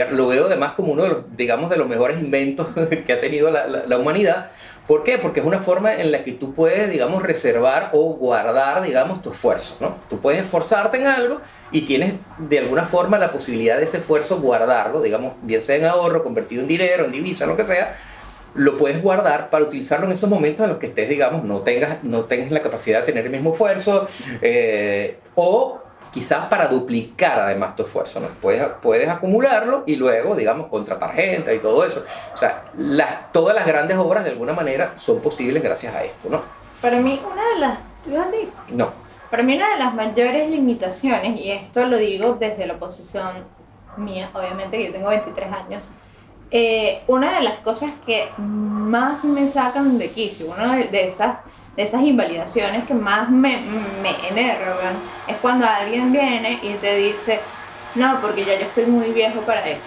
lo veo además como uno de los, digamos, de los mejores inventos que ha tenido la humanidad. ¿Por qué? Porque es una forma en la que tú puedes, digamos, reservar o guardar, digamos, tu esfuerzo, ¿no? Tú puedes esforzarte en algo y tienes de alguna forma la posibilidad de ese esfuerzo guardarlo, digamos, bien sea en ahorro, convertido en dinero, en divisa, lo que sea, lo puedes guardar para utilizarlo en esos momentos en los que estés, digamos, no tengas la capacidad de tener el mismo esfuerzo, o quizás para duplicar además tu esfuerzo, ¿no? Puedes acumularlo y luego, digamos, contratar gente y todo eso. O sea, todas las grandes obras de alguna manera son posibles gracias a esto, ¿no? Para mí una de las... ¿Tú ibas a decir? No. Para mí una de las mayores limitaciones, y esto lo digo desde la posición mía, obviamente que yo tengo 23 años, una de las cosas que más me sacan de quicio, una de esas invalidaciones que más me enervan, es cuando alguien viene y te dice, no, porque ya yo estoy muy viejo para eso.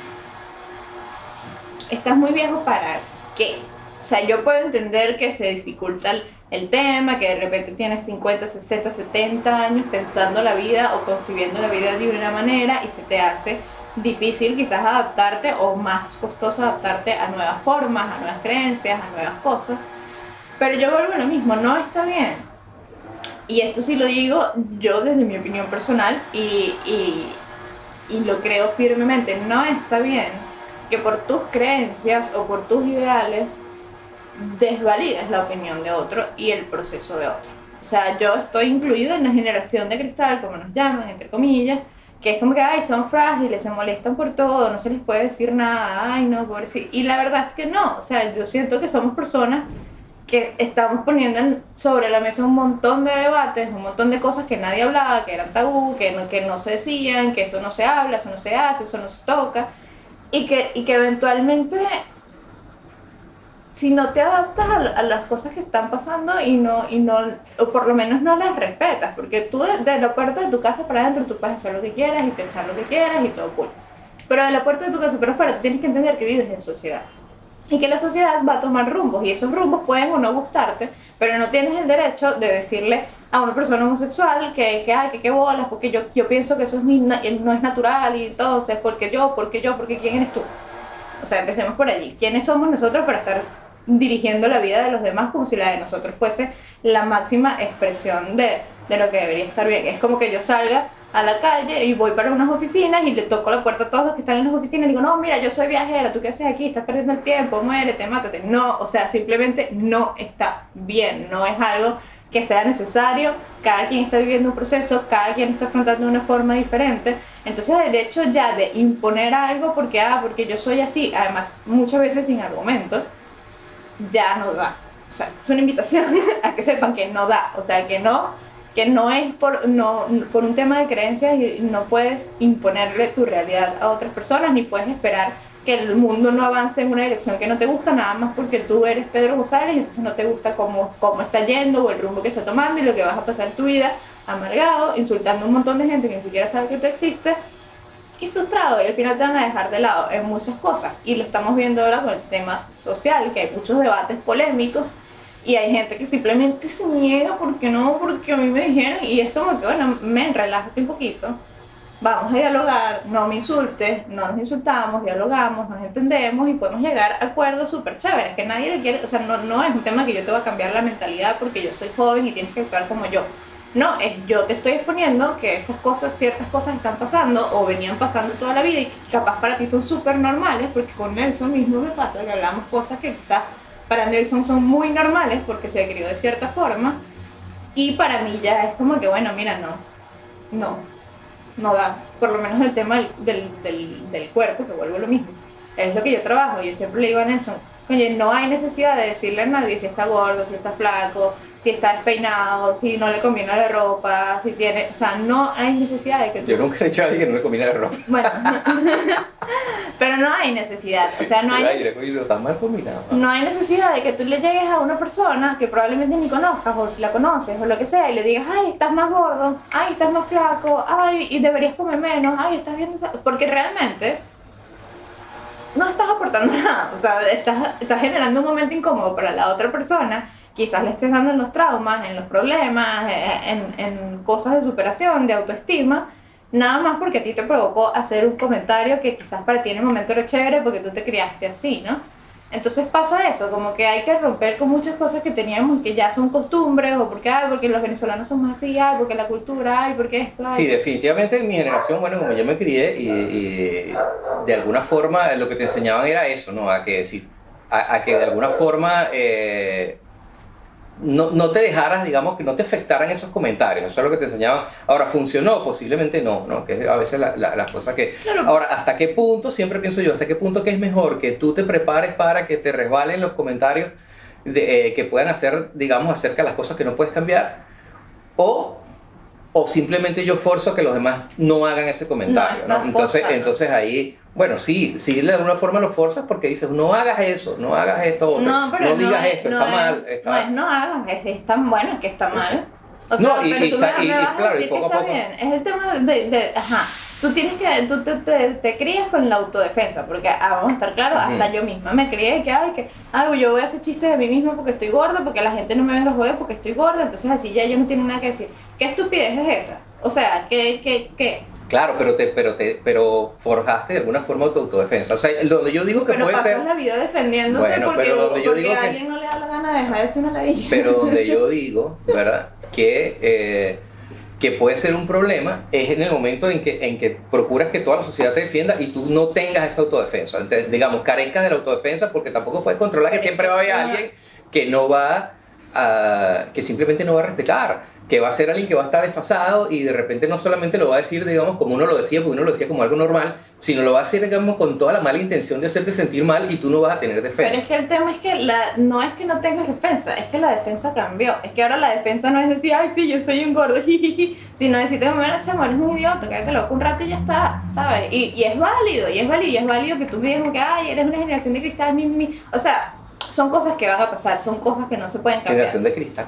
¿Estás muy viejo para qué? O sea, yo puedo entender que se dificulta el tema, que de repente tienes 50, 60, 70 años pensando la vida o concibiendo la vida de una manera y se te hace difícil quizás adaptarte o más costoso adaptarte a nuevas formas, a nuevas creencias, a nuevas cosas. Pero yo vuelvo a lo mismo, no está bien. Y esto sí lo digo yo desde mi opinión personal y lo creo firmemente, no está bien que por tus creencias o por tus ideales desvalides la opinión de otro y el proceso de otro. O sea, yo estoy incluida en la generación de cristal, como nos llaman, entre comillas, que es como que, ay, son frágiles, se molestan por todo, no se les puede decir nada, ay, no, pobrecito. Y la verdad es que no, o sea, yo siento que somos personas que estamos poniendo sobre la mesa un montón de debates, un montón de cosas que nadie hablaba, que eran tabú, que no se decían, que eso no se habla, eso no se hace, eso no se toca, y que eventualmente, si no te adaptas a las cosas que están pasando o por lo menos no las respetas, porque tú de la puerta de tu casa para adentro tú puedes hacer lo que quieras y pensar lo que quieras y todo cool, pero de la puerta de tu casa para afuera tú tienes que entender que vives en sociedad. Y que la sociedad va a tomar rumbos, y esos rumbos pueden o no gustarte, pero no tienes el derecho de decirle a una persona homosexual que qué bolas, porque yo pienso que eso no es natural, y entonces, porque ¿quién eres tú? O sea, empecemos por allí. ¿Quiénes somos nosotros para estar dirigiendo la vida de los demás como si la de nosotros fuese la máxima expresión de lo que debería estar bien? Es como que yo salga a la calle y voy para unas oficinas y le toco la puerta a todos los que están en las oficinas y digo, no, mira, yo soy viajera, ¿tú qué haces aquí? Estás perdiendo el tiempo, muérete, mátate. No, o sea, simplemente no está bien, no es algo que sea necesario, cada quien está viviendo un proceso, cada quien está afrontando de una forma diferente. Entonces el hecho ya de imponer algo porque yo soy así, además muchas veces sin argumento, ya no da. O sea, esto es una invitación a que sepan que no da, o sea, que no es por un tema de creencias y no puedes imponerle tu realidad a otras personas, ni puedes esperar que el mundo no avance en una dirección que no te gusta, nada más porque tú eres Pedro González y entonces no te gusta cómo está yendo o el rumbo que está tomando y lo que vas a pasar en tu vida amargado, insultando a un montón de gente que ni siquiera sabe que tú existes y frustrado, y al final te van a dejar de lado en muchas cosas. Y lo estamos viendo ahora con el tema social, que hay muchos debates polémicos y hay gente que simplemente se niega porque a mí me dijeron, y es como que bueno, relájate un poquito, vamos a dialogar, no me insultes, no nos insultamos, dialogamos, nos entendemos y podemos llegar a acuerdos súper chéveres, que nadie le quiere, o sea, no es un tema que yo te voy a cambiar la mentalidad porque yo soy joven y tienes que actuar como yo. No, es yo te estoy exponiendo que estas cosas, ciertas cosas están pasando o venían pasando toda la vida y capaz para ti son súper normales, porque con Nelson mismo me pasa que hablamos cosas que quizás para Nelson son muy normales porque se ha criado de cierta forma y para mí ya es como que bueno, mira, no da, por lo menos el tema del cuerpo, que vuelvo a lo mismo, es lo que yo trabajo. Yo siempre le digo a Nelson, oye, no hay necesidad de decirle a nadie si está gordo, si está flaco, si está despeinado, si no le combina la ropa, si tiene, o sea, no hay necesidad de que tú... Yo nunca he dicho a alguien que no le combina la ropa. Bueno, pero no hay necesidad, o sea, no hay necesidad de que tú le llegues a una persona que probablemente ni conozcas, o si la conoces, o lo que sea, y le digas, ay, estás más gordo, ay, estás más flaco, ay, y deberías comer menos, ay, estás bien... Porque realmente no estás aportando nada, o sea, estás generando un momento incómodo para la otra persona, quizás le estés dando en los traumas, en los problemas, en cosas de superación, de autoestima, nada más porque a ti te provocó hacer un comentario que quizás para ti en el momento era chévere porque tú te criaste así, ¿no? Entonces pasa eso, como que hay que romper con muchas cosas que teníamos y que ya son costumbres, o porque los venezolanos son más así, porque la cultura, porque esto... Sí, definitivamente en mi generación, bueno, como yo me crié y de alguna forma lo que te enseñaban era eso, ¿no? A que de alguna forma no te dejaras, digamos, que no te afectaran esos comentarios, eso es lo que te enseñaban. Ahora, ¿funcionó? Posiblemente no, ¿no? Que es a veces las cosas que... Claro. Ahora, ¿hasta qué punto, siempre pienso yo, hasta qué punto que es mejor que tú te prepares para que te resbalen los comentarios que puedan hacer, digamos, acerca de las cosas que no puedes cambiar? O simplemente yo forzo a que los demás no hagan ese comentario, ¿no? Entonces ahí, bueno, sí, de alguna forma lo forzas porque dices, no hagas eso, no hagas esto, no digas esto, está mal. No hagas, es tan bueno que está mal. O sea, no, y claro, y poco a poco. Bien. Es el tema tú te crías con la autodefensa, porque vamos a estar claros, hasta yo misma me crié que yo voy a hacer chistes de mí misma porque estoy gorda, porque la gente no me venga a joder porque estoy gorda, entonces así ya yo no tengo nada que decir. ¿Qué estupidez es esa? O sea, ¿qué? Claro, pero forjaste de alguna forma tu autodefensa. O sea, donde yo digo que puede ser... Pero pasas la vida defendiéndote porque a alguien no le da la gana de dejar de decir una ladilla. Pero donde yo digo, ¿verdad? Que puede ser un problema es en el momento en que procuras que toda la sociedad te defienda y tú no tengas esa autodefensa. Entonces, digamos, carezcas de la autodefensa porque tampoco puedes controlar que siempre va a haber alguien que que simplemente no va a respetar, que va a ser alguien que va a estar desfasado y de repente no solamente lo va a decir, digamos, como uno lo decía, porque uno lo decía como algo normal, sino lo va a decir, digamos, con toda la mala intención de hacerte sentir mal y tú no vas a tener defensa. Pero es que el tema es que no es que no tengas defensa, es que la defensa cambió. Es que ahora la defensa no es decir, ay, sí, yo soy un gordo, sino decirte, bueno, chamo, eres un idiota, cállate loco un rato y ya está, ¿sabes? Y es válido que tú me digas que, ay, eres una generación de cristal, o sea, son cosas que van a pasar, son cosas que no se pueden cambiar. Generación de cristal.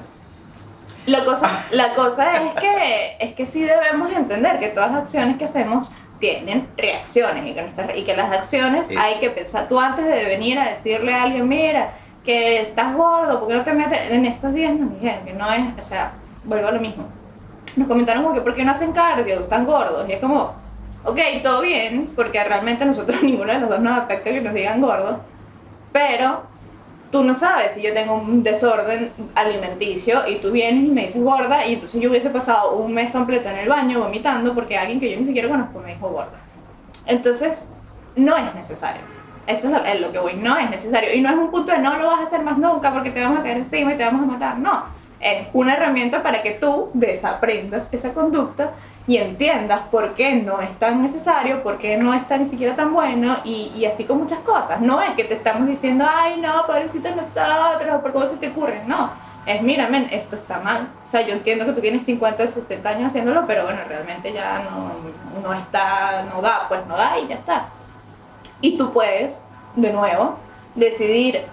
La cosa es que sí debemos entender que todas las acciones que hacemos tienen reacciones y que las acciones hay que pensar. Tú antes de venir a decirle a alguien, mira, que estás gordo, ¿por qué no te metes? En estos días nos dijeron que no es, o sea, vuelvo a lo mismo. Nos comentaron como que ¿por qué no hacen cardio tan gordos? Y es como, ok, todo bien, porque realmente a nosotros ninguno de los dos nos afecta que nos digan gordos, pero tú no sabes si yo tengo un desorden alimenticio y tú vienes y me dices gorda y entonces yo hubiese pasado un mes completo en el baño vomitando porque alguien que yo ni siquiera conozco me dijo gorda. Entonces, no es necesario. Eso es lo que voy, no es necesario. Y no es un punto de no lo vas a hacer más nunca porque te vamos a caer encima y te vamos a matar. No, es una herramienta para que tú desaprendas esa conducta y entiendas por qué no es tan necesario, por qué no está ni siquiera tan bueno y así con muchas cosas. No es que te estamos diciendo, ay no, pobrecitos nosotros, o por cómo se te ocurre, no. Es, mira, men, esto está mal. O sea, yo entiendo que tú tienes 50, 60 años haciéndolo, pero bueno, realmente ya no está, no da, pues no da y ya está. Y tú puedes, de nuevo, decidir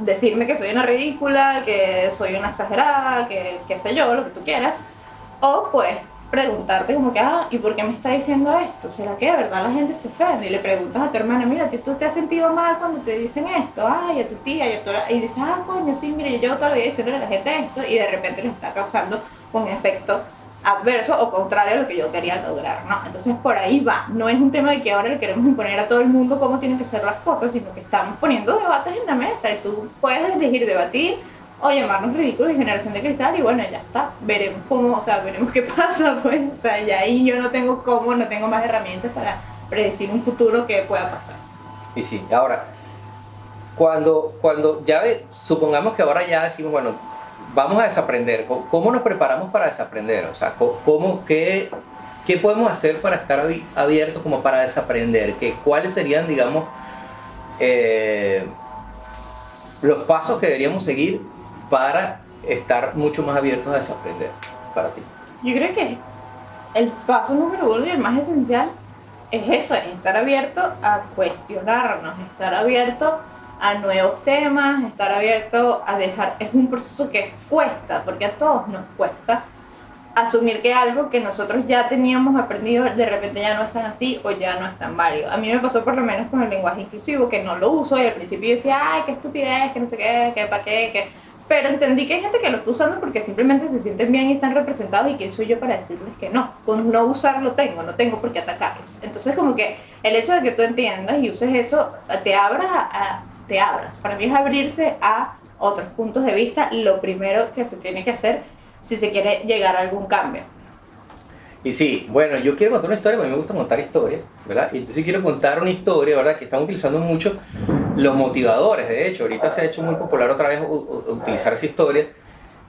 decirme que soy una ridícula, que soy una exagerada, que qué sé yo, lo que tú quieras, o pues preguntarte como que, ¿y por qué me está diciendo esto? ¿Será que de verdad la gente se ofende? Y le preguntas a tu hermana, mira, ¿tú te has sentido mal cuando te dicen esto? Y a tu tía, y dices, coño, sí, mira, yo llevo toda la vida diciéndole a la gente esto, y de repente le está causando un efecto adverso o contrario a lo que yo quería lograr, ¿no? Entonces por ahí va, no es un tema de que ahora le queremos imponer a todo el mundo cómo tienen que ser las cosas, sino que estamos poniendo debates en la mesa y tú puedes elegir debatir o llamarnos ridículos y generación de cristal y bueno, ya está, veremos cómo, o sea, veremos qué pasa, pues, o sea, ya ahí yo no tengo más herramientas para predecir un futuro que pueda pasar. Y sí, ahora, cuando ya supongamos que ahora ya decimos, bueno, vamos a desaprender, ¿cómo nos preparamos para desaprender? O sea, qué podemos hacer para estar abiertos como para desaprender? ¿Cuáles serían, digamos, los pasos que deberíamos seguir para estar mucho más abiertos a desaprender para ti? Yo creo que el paso número 1 y el más esencial es eso, es estar abierto a cuestionarnos, estar abierto a nuevos temas, estar abierto a dejar, es un proceso que cuesta, porque a todos nos cuesta asumir que algo que nosotros ya teníamos aprendido de repente ya no es tan así o ya no es tan válido. A mí me pasó por lo menos con el lenguaje inclusivo, que no lo uso y al principio yo decía, ay, qué estupidez, que no sé qué, que para qué, que... Pero entendí que hay gente que lo está usando porque simplemente se sienten bien y están representados y quién soy yo para decirles que no. Con no usarlo no tengo por qué atacarlos. Entonces como que el hecho de que tú entiendas y uses eso, te abras. Para mí es abrirse a otros puntos de vista, lo primero que se tiene que hacer si se quiere llegar a algún cambio. Y sí, bueno, yo quiero contar una historia, porque a mí me gusta contar historias, ¿verdad? Y entonces quiero contar una historia, ¿verdad? Que están utilizando mucho los motivadores, de hecho, ahorita se ha hecho muy popular otra vez utilizar esa historia.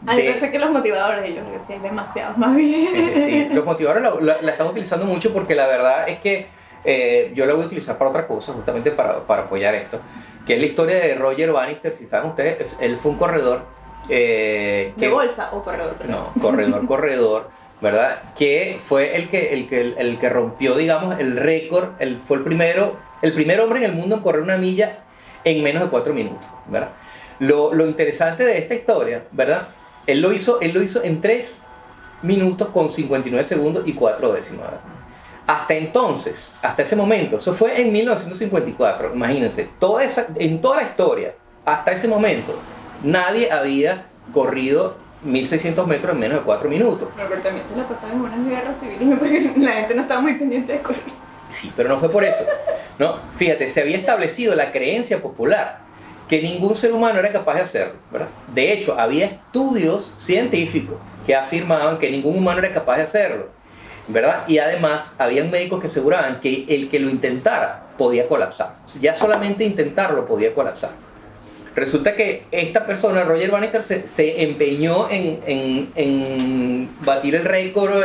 Yo pensé que los motivadores, yo creo que sí, demasiado más bien. Sí, los motivadores la están utilizando mucho porque la verdad es que yo la voy a utilizar para otra cosa, justamente para apoyar esto, que es la historia de Roger Bannister. Si saben ustedes, él fue un corredor. ¿De bolsa o corredor? No, corredor, ¿verdad? Que fue el que rompió, digamos, el récord, fue el primer hombre en el mundo en correr una milla en menos de 4 minutos, ¿verdad? Lo interesante de esta historia, ¿verdad? Él lo hizo en 3 minutos con 59 segundos y 4 décimas, ¿verdad? Hasta entonces, hasta ese momento, eso fue en 1954, imagínense, en toda la historia, hasta ese momento, nadie había corrido 1600 metros en menos de 4 minutos. Pero también se la pasaban en unas guerras civiles porque la gente no estaba muy pendiente de correr. Sí, pero no fue por eso, ¿no? Fíjate, se había establecido la creencia popular que ningún ser humano era capaz de hacerlo, ¿verdad? De hecho, había estudios científicos que afirmaban que ningún humano era capaz de hacerlo, ¿verdad? Y además, habían médicos que aseguraban que el que lo intentara podía colapsar. Ya solamente intentarlo podía colapsar. Resulta que esta persona, Roger Bannister, se empeñó en batir el récord,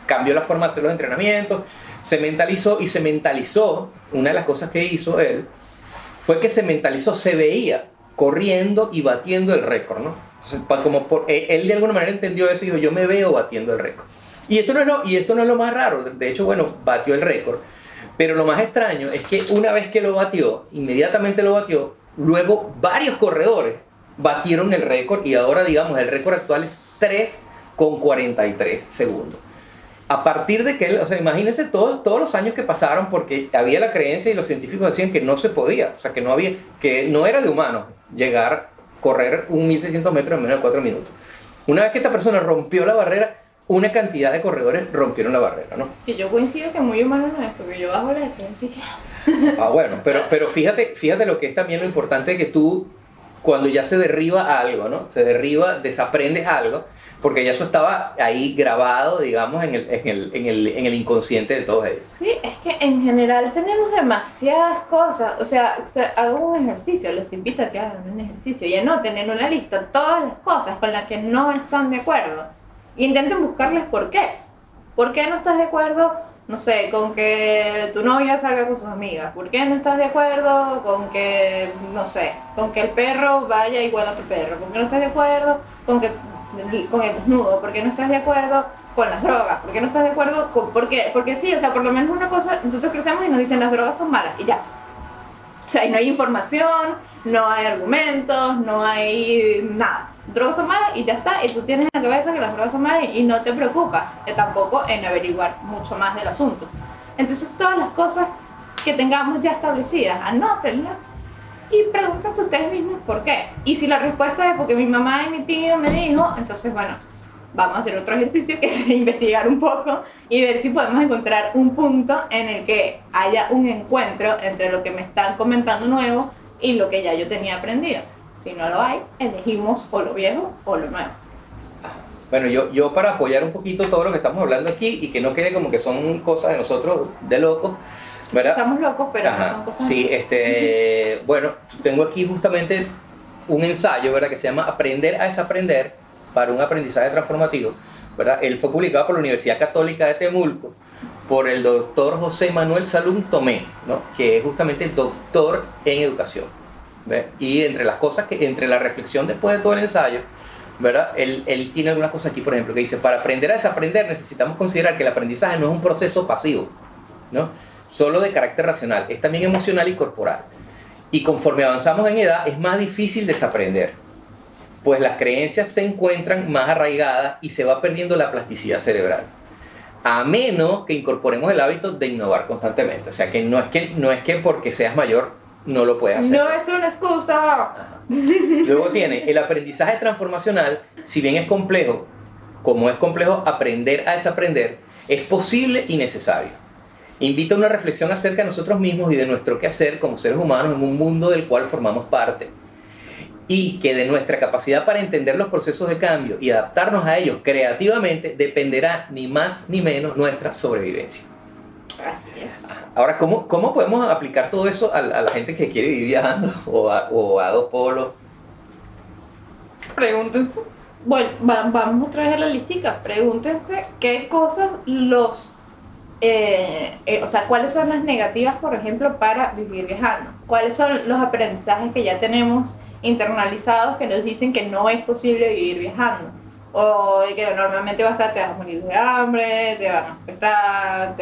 cambió la forma de hacer los entrenamientos, se mentalizó, una de las cosas que hizo él, fue que se veía corriendo y batiendo el récord, ¿no? Entonces, él de alguna manera entendió eso y dijo, yo me veo batiendo el récord. Y esto no es lo más raro, de hecho, bueno, batió el récord. Pero lo más extraño es que una vez que lo batió, inmediatamente lo batió, luego varios corredores batieron el récord y ahora, digamos, el récord actual es 3,43 segundos. A partir de que él, o sea, imagínense todos los años que pasaron porque había la creencia y los científicos decían que no se podía, o sea, que no era de humano correr 1600 metros en menos de 4 minutos. Una vez que esta persona rompió la barrera, una cantidad de corredores rompieron la barrera, ¿no? Que yo coincido que muy humano no es, porque yo bajo la estadística. Bueno, pero fíjate lo que es también lo importante de que tú, cuando ya se derriba algo, ¿no? Desaprendes algo, porque ya eso estaba ahí grabado, digamos, en el inconsciente de todos ellos. Sí, es que en general tenemos demasiadas cosas. O sea, usted haga un ejercicio, les invito a que hagan un ejercicio y anoten en una lista todas las cosas con las que no están de acuerdo. intenten buscarles por qué es. ¿Por qué no estás de acuerdo, no sé, con que tu novia salga con sus amigas? ¿Por qué no estás de acuerdo con que, no sé, con que el perro vaya igual a tu perro? ¿Por qué no estás de acuerdo con el desnudo? ¿Por qué no estás de acuerdo con las drogas? ¿Por qué no estás de acuerdo con...? Porque sí, o sea, por lo menos una cosa, nosotros crecemos y nos dicen las drogas son malas y ya. O sea, y no hay información, no hay argumentos, no hay nada. Drogas son malas y ya está, y tú tienes en la cabeza que las drogas son malas y no te preocupas tampoco en averiguar mucho más del asunto. Entonces todas las cosas que tengamos ya establecidas, anótenlas y pregúntense ustedes mismos por qué. Y si la respuesta es porque mi mamá y mi tío me dijo, entonces bueno, vamos a hacer otro ejercicio que es investigar un poco y ver si podemos encontrar un punto en el que haya un encuentro entre lo que me están comentando nuevo y lo que ya yo tenía aprendido. Si no lo hay, elegimos o lo viejo o lo nuevo. Bueno, yo para apoyar un poquito todo lo que estamos hablando aquí y que no quede como que son cosas de nosotros de locos, ¿verdad? Estamos locos, pero no son cosas... Sí, bueno, tengo aquí justamente un ensayo, ¿verdad? Que se llama Aprender a desaprender para un aprendizaje transformativo, ¿verdad? Él fue publicado por la Universidad Católica de Temulco por el doctor José Manuel Salum Tomé, ¿no? Que es justamente doctor en educación, ¿ves? Y entre las cosas entre la reflexión después de todo el ensayo, ¿verdad? Él tiene algunas cosas aquí, por ejemplo, que dice: para aprender a desaprender necesitamos considerar que el aprendizaje no es un proceso pasivo, ¿no? Solo de carácter racional, es también emocional y corporal. Y conforme avanzamos en edad es más difícil desaprender, pues las creencias se encuentran más arraigadas y se va perdiendo la plasticidad cerebral, a menos que incorporemos el hábito de innovar constantemente. O sea, que no es que porque seas mayor no lo puedes hacer. No es una excusa. Luego tiene el aprendizaje transformacional. Si bien es complejo, como es complejo aprender a desaprender, es posible y necesario. Invita a una reflexión acerca de nosotros mismos y de nuestro quehacer como seres humanos en un mundo del cual formamos parte, y que de nuestra capacidad para entender los procesos de cambio y adaptarnos a ellos creativamente dependerá ni más ni menos nuestra sobrevivencia. Así es. Ahora, ¿cómo podemos aplicar todo eso a la gente que quiere vivir viajando o a dos polos? Pregúntense. Bueno, vamos otra vez a la listica. Pregúntense qué cosas o sea, cuáles son las negativas, por ejemplo, para vivir viajando. ¿Cuáles son los aprendizajes que ya tenemos internalizados que nos dicen que no es posible vivir viajando? O que normalmente te vas a morir de hambre, te van a secuestrar,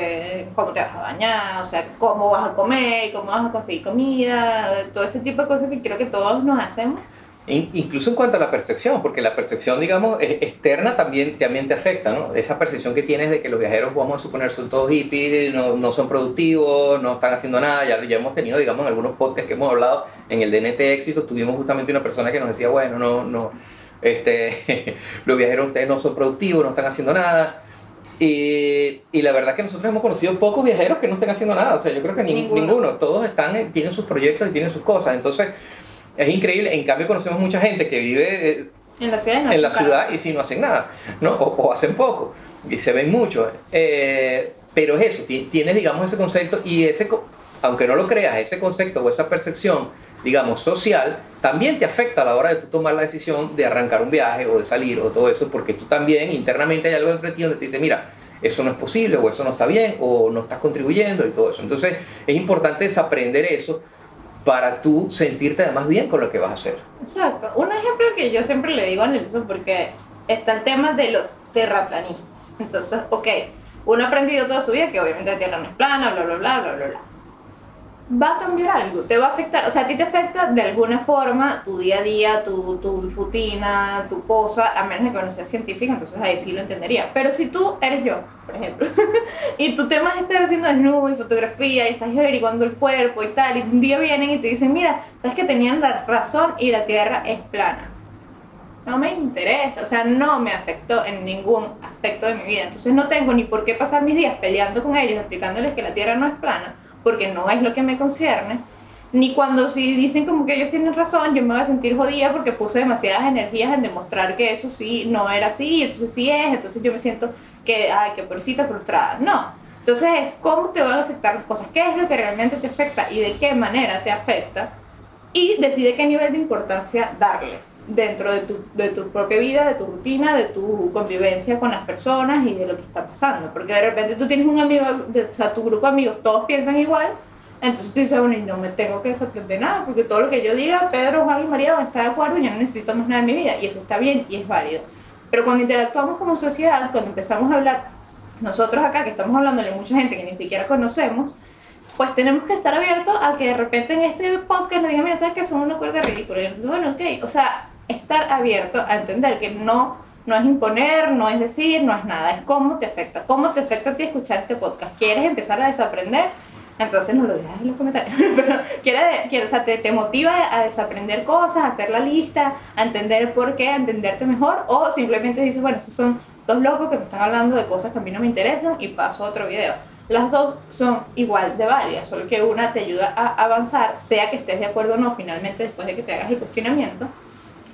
cómo te vas a bañar, o sea, cómo vas a comer, cómo vas a conseguir comida, todo este tipo de cosas que creo que todos nos hacemos. Incluso en cuanto a la percepción, porque la percepción, digamos, externa también te afecta, ¿no? Esa percepción que tienes de que los viajeros, vamos a suponer, son todos hippies, no son productivos, no están haciendo nada. Ya hemos tenido, digamos, en algunos podcasts que hemos hablado, en el DNT Éxitos, tuvimos justamente una persona que nos decía, bueno, los viajeros, ustedes no son productivos, no están haciendo nada. Y la verdad es que nosotros hemos conocido pocos viajeros que no estén haciendo nada. O sea, yo creo que ninguno. Todos tienen sus proyectos y tienen sus cosas. Entonces, es increíble. En cambio, conocemos mucha gente que vive en la ciudad y sí, no hacen nada, ¿no? O hacen poco. Y se ven mucho. Pero es eso, tienes, digamos, ese concepto y aunque no lo creas, ese concepto o esa percepción, digamos, social, también te afecta a la hora de tú tomar la decisión de arrancar un viaje o de salir o todo eso, porque tú también internamente hay algo dentro de ti donde te dice, mira, eso no es posible o eso no está bien o no estás contribuyendo y todo eso. Entonces es importante desaprender eso para tú sentirte además bien con lo que vas a hacer. Exacto. Un ejemplo que yo siempre le digo a Nelson, porque está el tema de los terraplanistas. Entonces, ok, uno ha aprendido toda su vida que obviamente la Tierra no es plana, bla, bla, bla, bla, bla, bla. Va a cambiar algo, te va a afectar, o sea, a ti te afecta de alguna forma tu día a día, tu rutina, tu cosa, a menos de que no seas científica, entonces ahí sí lo entendería. Pero si tú eres yo, por ejemplo, y tu tema es estar haciendo desnudo y fotografía y estás averiguando el cuerpo y tal, y un día vienen y te dicen, mira, sabes que tenían la razón y la Tierra es plana. No me interesa, o sea, no me afectó en ningún aspecto de mi vida, entonces no tengo ni por qué pasar mis días peleando con ellos, explicándoles que la Tierra no es plana, porque no es lo que me concierne, ni cuando si dicen como que ellos tienen razón, yo me voy a sentir jodida porque puse demasiadas energías en demostrar que eso sí no era así, entonces sí es, entonces yo me siento que, ay, qué pobrecita, frustrada. No, entonces es cómo te van a afectar las cosas, qué es lo que realmente te afecta y de qué manera te afecta, y decide qué nivel de importancia darle. dentro de tu propia vida, de tu rutina, de tu convivencia con las personas y de lo que está pasando. Porque de repente tú tienes un amigo, o sea, tu grupo de amigos, todos piensan igual, entonces tú dices, bueno, y no me tengo que desaprender nada, porque todo lo que yo diga, Pedro, Juan y María van a estar de acuerdo y yo no necesito más nada en mi vida, y eso está bien y es válido. Pero cuando interactuamos como sociedad, cuando empezamos a hablar, nosotros acá, que estamos hablándole a mucha gente que ni siquiera conocemos, pues tenemos que estar abiertos a que de repente en este podcast nos digan, mira, ¿sabes qué? Son unos cuerdas ridículos. Y yo, bueno, ok, o sea, estar abierto a entender que no es imponer, no es decir, no es nada, es cómo te afecta a ti escuchar este podcast. ¿Quieres empezar a desaprender? Entonces nos lo dejas en los comentarios. Pero o sea, te motiva a desaprender cosas, a hacer la lista, a entender por qué, a entenderte mejor, o simplemente dices, bueno, estos son dos locos que me están hablando de cosas que a mí no me interesan y paso a otro video. Las dos son igual de válidas, solo que una te ayuda a avanzar, sea que estés de acuerdo o no, finalmente después de que te hagas el cuestionamiento,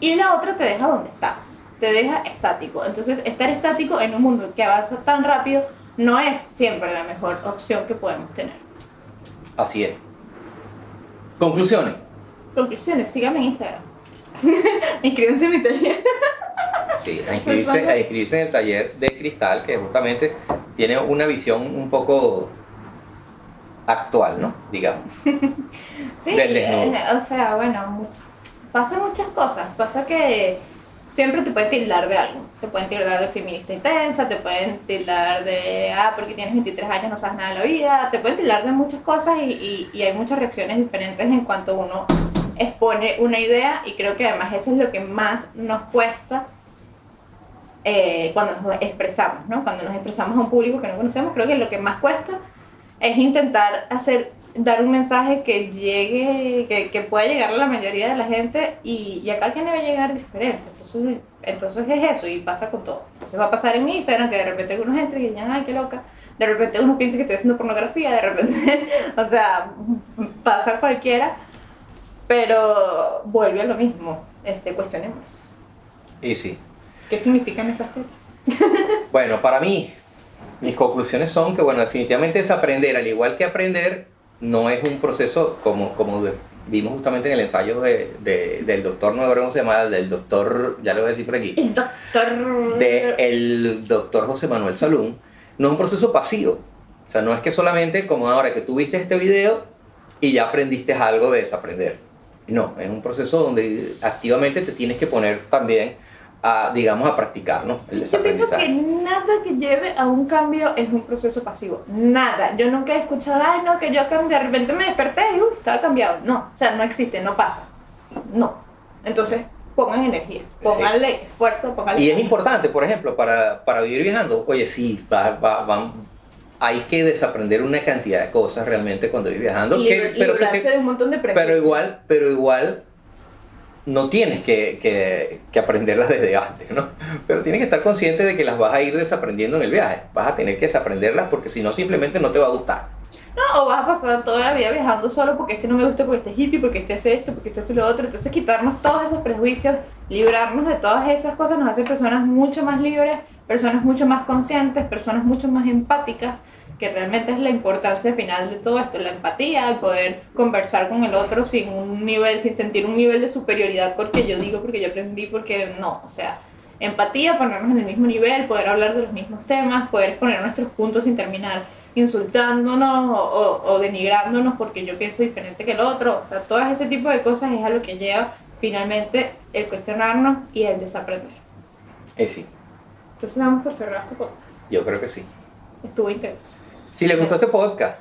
y la otra te deja donde estabas, te deja estático. Entonces, estar estático en un mundo que avanza tan rápido no es siempre la mejor opción que podemos tener. Así es. Conclusiones. Conclusiones, síganme en Instagram. Inscríbanse en mi taller. Sí, a inscribirse en el taller de Cristal, que justamente tiene una visión un poco actual, ¿no? Digamos. Sí, del desnudo. o sea, bueno, pasa muchas cosas. Pasa que siempre te pueden tildar de algo. Te pueden tildar de feminista intensa, te pueden tildar de, porque tienes 23 años, no sabes nada de la vida. Te pueden tildar de muchas cosas y hay muchas reacciones diferentes en cuanto uno expone una idea, y creo que además eso es lo que más nos cuesta cuando nos expresamos, ¿no? Cuando nos expresamos a un público que no conocemos, creo que lo que más cuesta es intentar dar un mensaje que llegue, que pueda llegar a la mayoría de la gente, y a cada quien le va a llegar diferente. Entonces es eso, y pasa con todo. Entonces va a pasar en mi Instagram que de repente algunos entran y digan, ay, qué loca. De repente uno piensa que estoy haciendo pornografía, de repente, o sea, pasa cualquiera, pero vuelve a lo mismo. Cuestionemos. Y sí. ¿Qué significan esas tetas? Bueno, para mí, mis conclusiones son que, bueno, definitivamente desaprender, al igual que aprender, no es un proceso como vimos justamente en el ensayo del doctor, no me acuerdo cómo se llama, del doctor, ya lo voy a decir por aquí, el doctor José Manuel Salum. No es un proceso pasivo, o sea, no es que solamente como ahora que tú viste este video y ya aprendiste algo de desaprender. No, es un proceso donde activamente te tienes que poner también digamos, a practicar, ¿no? El desaprendizaje. Yo pienso que nada que lleve a un cambio es un proceso pasivo. Nada. Yo nunca he escuchado, ay, no, que yo cambié, de repente me desperté y estaba cambiado. No, o sea, no existe, no pasa. No. Entonces, pongan energía, pónganle esfuerzo, pónganle... Y es importante, por ejemplo, para vivir viajando, oye, sí, hay que desaprender una cantidad de cosas realmente cuando vives viajando. Y librarse de un montón de prejuicios. Pero igual no tienes que aprenderlas desde antes, ¿no? Pero tienes que estar consciente de que las vas a ir desaprendiendo en el viaje. Vas a tener que desaprenderlas porque si no simplemente no te va a gustar. No, o vas a pasar toda la vida viajando solo porque no me gusta, porque hippie, porque hace esto, porque hace lo otro. Entonces quitarnos todos esos prejuicios, librarnos de todas esas cosas nos hace personas mucho más libres, personas mucho más conscientes, personas mucho más empáticas, que realmente es la importancia final de todo esto, la empatía, el poder conversar con el otro sin sentir un nivel de superioridad porque yo digo, porque yo aprendí, porque no, o sea, empatía, ponernos en el mismo nivel, poder hablar de los mismos temas, poder poner nuestros puntos sin terminar insultándonos o denigrándonos porque yo pienso diferente que el otro. O sea, todo ese tipo de cosas es a lo que lleva finalmente el cuestionarnos y el desaprender. Sí. Entonces vamos por cerrar este podcast. Yo creo que sí. Estuvo intenso. Si les gustó este podcast,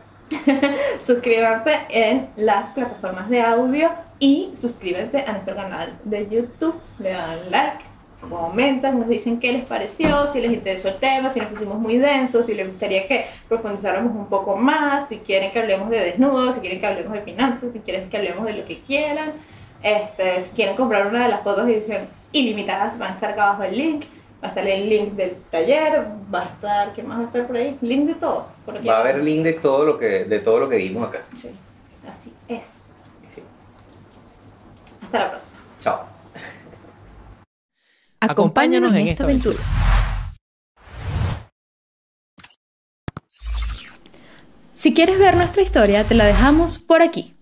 suscríbanse en las plataformas de audio y suscríbanse a nuestro canal de YouTube, le dan like, comentan, nos dicen qué les pareció, si les interesó el tema, si nos pusimos muy densos, si les gustaría que profundizáramos un poco más, si quieren que hablemos de desnudos, si quieren que hablemos de finanzas, si quieren que hablemos de lo que quieran, si quieren comprar una de las fotos de edición ilimitadas, van a estar acá abajo el link. Va a estar el link del taller, va a estar, ¿qué más va a estar por ahí? Link de todo. Va a haber link de todo lo que vimos acá. Sí, así es. Sí. Hasta la próxima. Chao. Acompáñanos en esta aventura. Si quieres ver nuestra historia, te la dejamos por aquí.